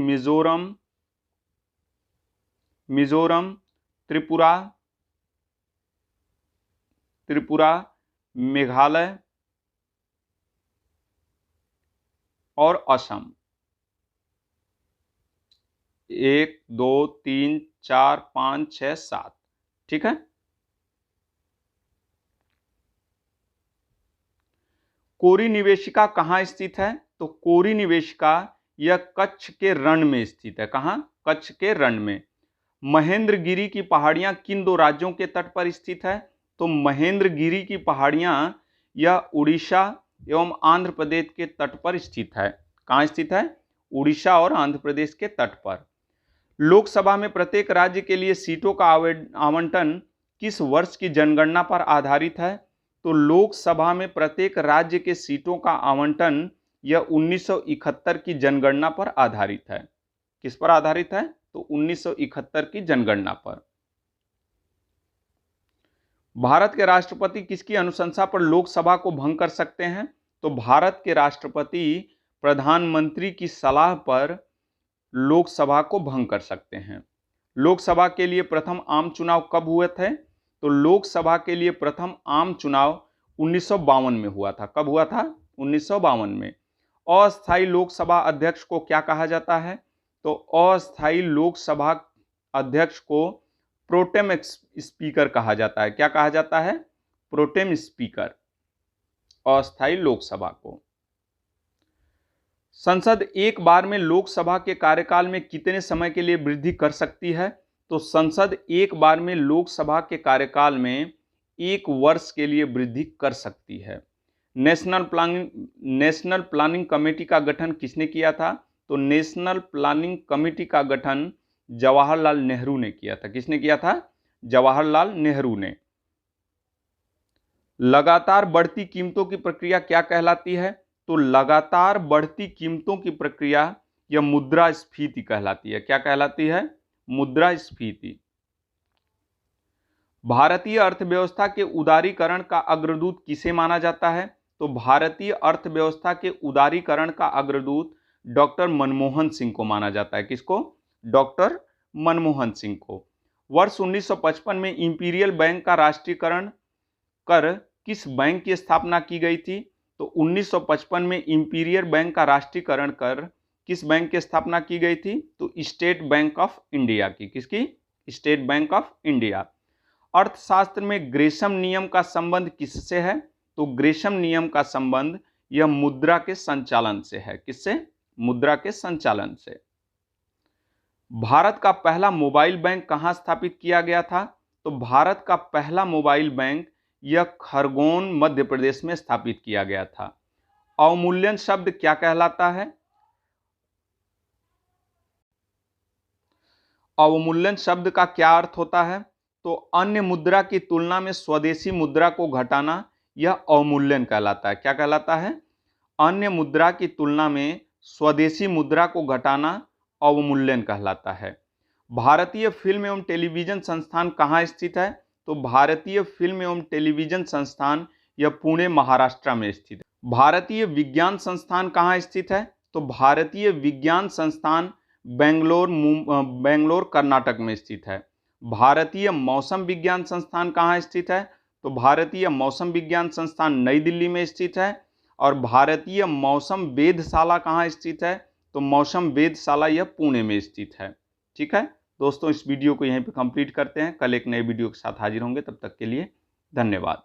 मिजोरम, त्रिपुरा, मेघालय और असम। 1 2 3 4 5 6 7। ठीक है। कोरी निवेशिका कहाँ स्थित है? तो कोरी निवेशिका यह कच्छ के रण में स्थित है। कहाँ? कच्छ के रण में। महेंद्रगिरी की पहाड़ियां किन 2 राज्यों के तट पर स्थित है? तो महेंद्रगिरी की पहाड़ियां यह उड़ीसा एवं आंध्र प्रदेश के तट पर स्थित है। कहाँ स्थित है? उड़ीसा और आंध्र प्रदेश के तट पर। लोकसभा में प्रत्येक राज्य के लिए सीटों का आवंटन किस वर्ष की जनगणना पर आधारित है? तो लोकसभा में प्रत्येक राज्य के सीटों का आवंटन यह 1971 की जनगणना पर आधारित है। किस पर आधारित है? तो 1971 की जनगणना पर। भारत के राष्ट्रपति किसकी अनुशंसा पर लोकसभा को भंग कर सकते हैं? तो भारत के राष्ट्रपति प्रधानमंत्री की सलाह पर लोकसभा को भंग कर सकते हैं। लोकसभा के लिए प्रथम आम चुनाव कब हुए थे? तो लोकसभा के लिए प्रथम आम चुनाव 1952 में हुआ था। कब हुआ था? 1952 में। अस्थायी लोकसभा अध्यक्ष को क्या कहा जाता है? तो अस्थायी लोकसभा अध्यक्ष को प्रोटेम स्पीकर कहा जाता है। क्या कहा जाता है? Pro tem speaker. अस्थायी लोकसभा को। संसद एक बार में लोकसभा के कार्यकाल में कितने समय के लिए वृद्धि कर सकती है? तो संसद एक बार में लोकसभा के कार्यकाल में 1 वर्ष के लिए वृद्धि कर सकती है। नेशनल प्लानिंग कमेटी का गठन किसने किया था? तो नेशनल प्लानिंग कमेटी का गठन जवाहरलाल नेहरू ने किया था। किसने किया था? जवाहरलाल नेहरू ने। लगातार बढ़ती कीमतों की प्रक्रिया क्या कहलाती है? तो लगातार बढ़ती कीमतों की प्रक्रिया यह मुद्रास्फीति कहलाती है। क्या कहलाती है? मुद्रास्फीति। भारतीय अर्थव्यवस्था के उदारीकरण का अग्रदूत किसे माना जाता है? तो भारतीय अर्थव्यवस्था के उदारीकरण का अग्रदूत डॉक्टर मनमोहन सिंह को माना जाता है। किसको? डॉक्टर मनमोहन सिंह को। वर्ष 1955 में इंपीरियल बैंक का राष्ट्रीयकरण कर किस बैंक की स्थापना की गई थी? तो 1955 में इंपीरियल बैंक का राष्ट्रीयकरण कर किस बैंक की स्थापना की गई थी? तो स्टेट बैंक ऑफ इंडिया की। किसकी? State bank of India. अर्थशास्त्र में ग्रेशम नियम का संबंध किससे है? तो ग्रेशम नियम का संबंध यह मुद्रा के संचालन से है। किससे? मुद्रा के संचालन से। भारत का पहला मोबाइल बैंक कहां स्थापित किया गया था? तो भारत का पहला मोबाइल बैंक यह खरगोन मध्य प्रदेश में स्थापित किया गया था। अवमूल्यन शब्द क्या कहलाता है? अवमूल्यन शब्द का क्या अर्थ होता है? तो अन्य मुद्रा की तुलना में स्वदेशी मुद्रा को घटाना यह अवमूल्यन कहलाता है। क्या कहलाता है? अन्य मुद्रा की तुलना में स्वदेशी मुद्रा को घटाना अवमूल्यन कहलाता है। भारतीय फिल्म एवं टेलीविजन संस्थान कहाँ स्थित है? तो भारतीय फिल्म एवं टेलीविजन संस्थान यह पुणे महाराष्ट्र में स्थित है। भारतीय विज्ञान संस्थान कहाँ स्थित है? तो भारतीय विज्ञान संस्थान बेंगलोर कर्नाटक में स्थित है। भारतीय मौसम विज्ञान संस्थान कहाँ स्थित है? तो भारतीय मौसम विज्ञान संस्थान नई दिल्ली में स्थित है। और भारतीय मौसम वेधशाला कहाँ स्थित है? तो मौसम वेधशाला यह पुणे में स्थित है। ठीक है दोस्तों, इस वीडियो को यहीं पे कंप्लीट करते हैं। कल एक नए वीडियो के साथ हाजिर होंगे, तब तक के लिए धन्यवाद।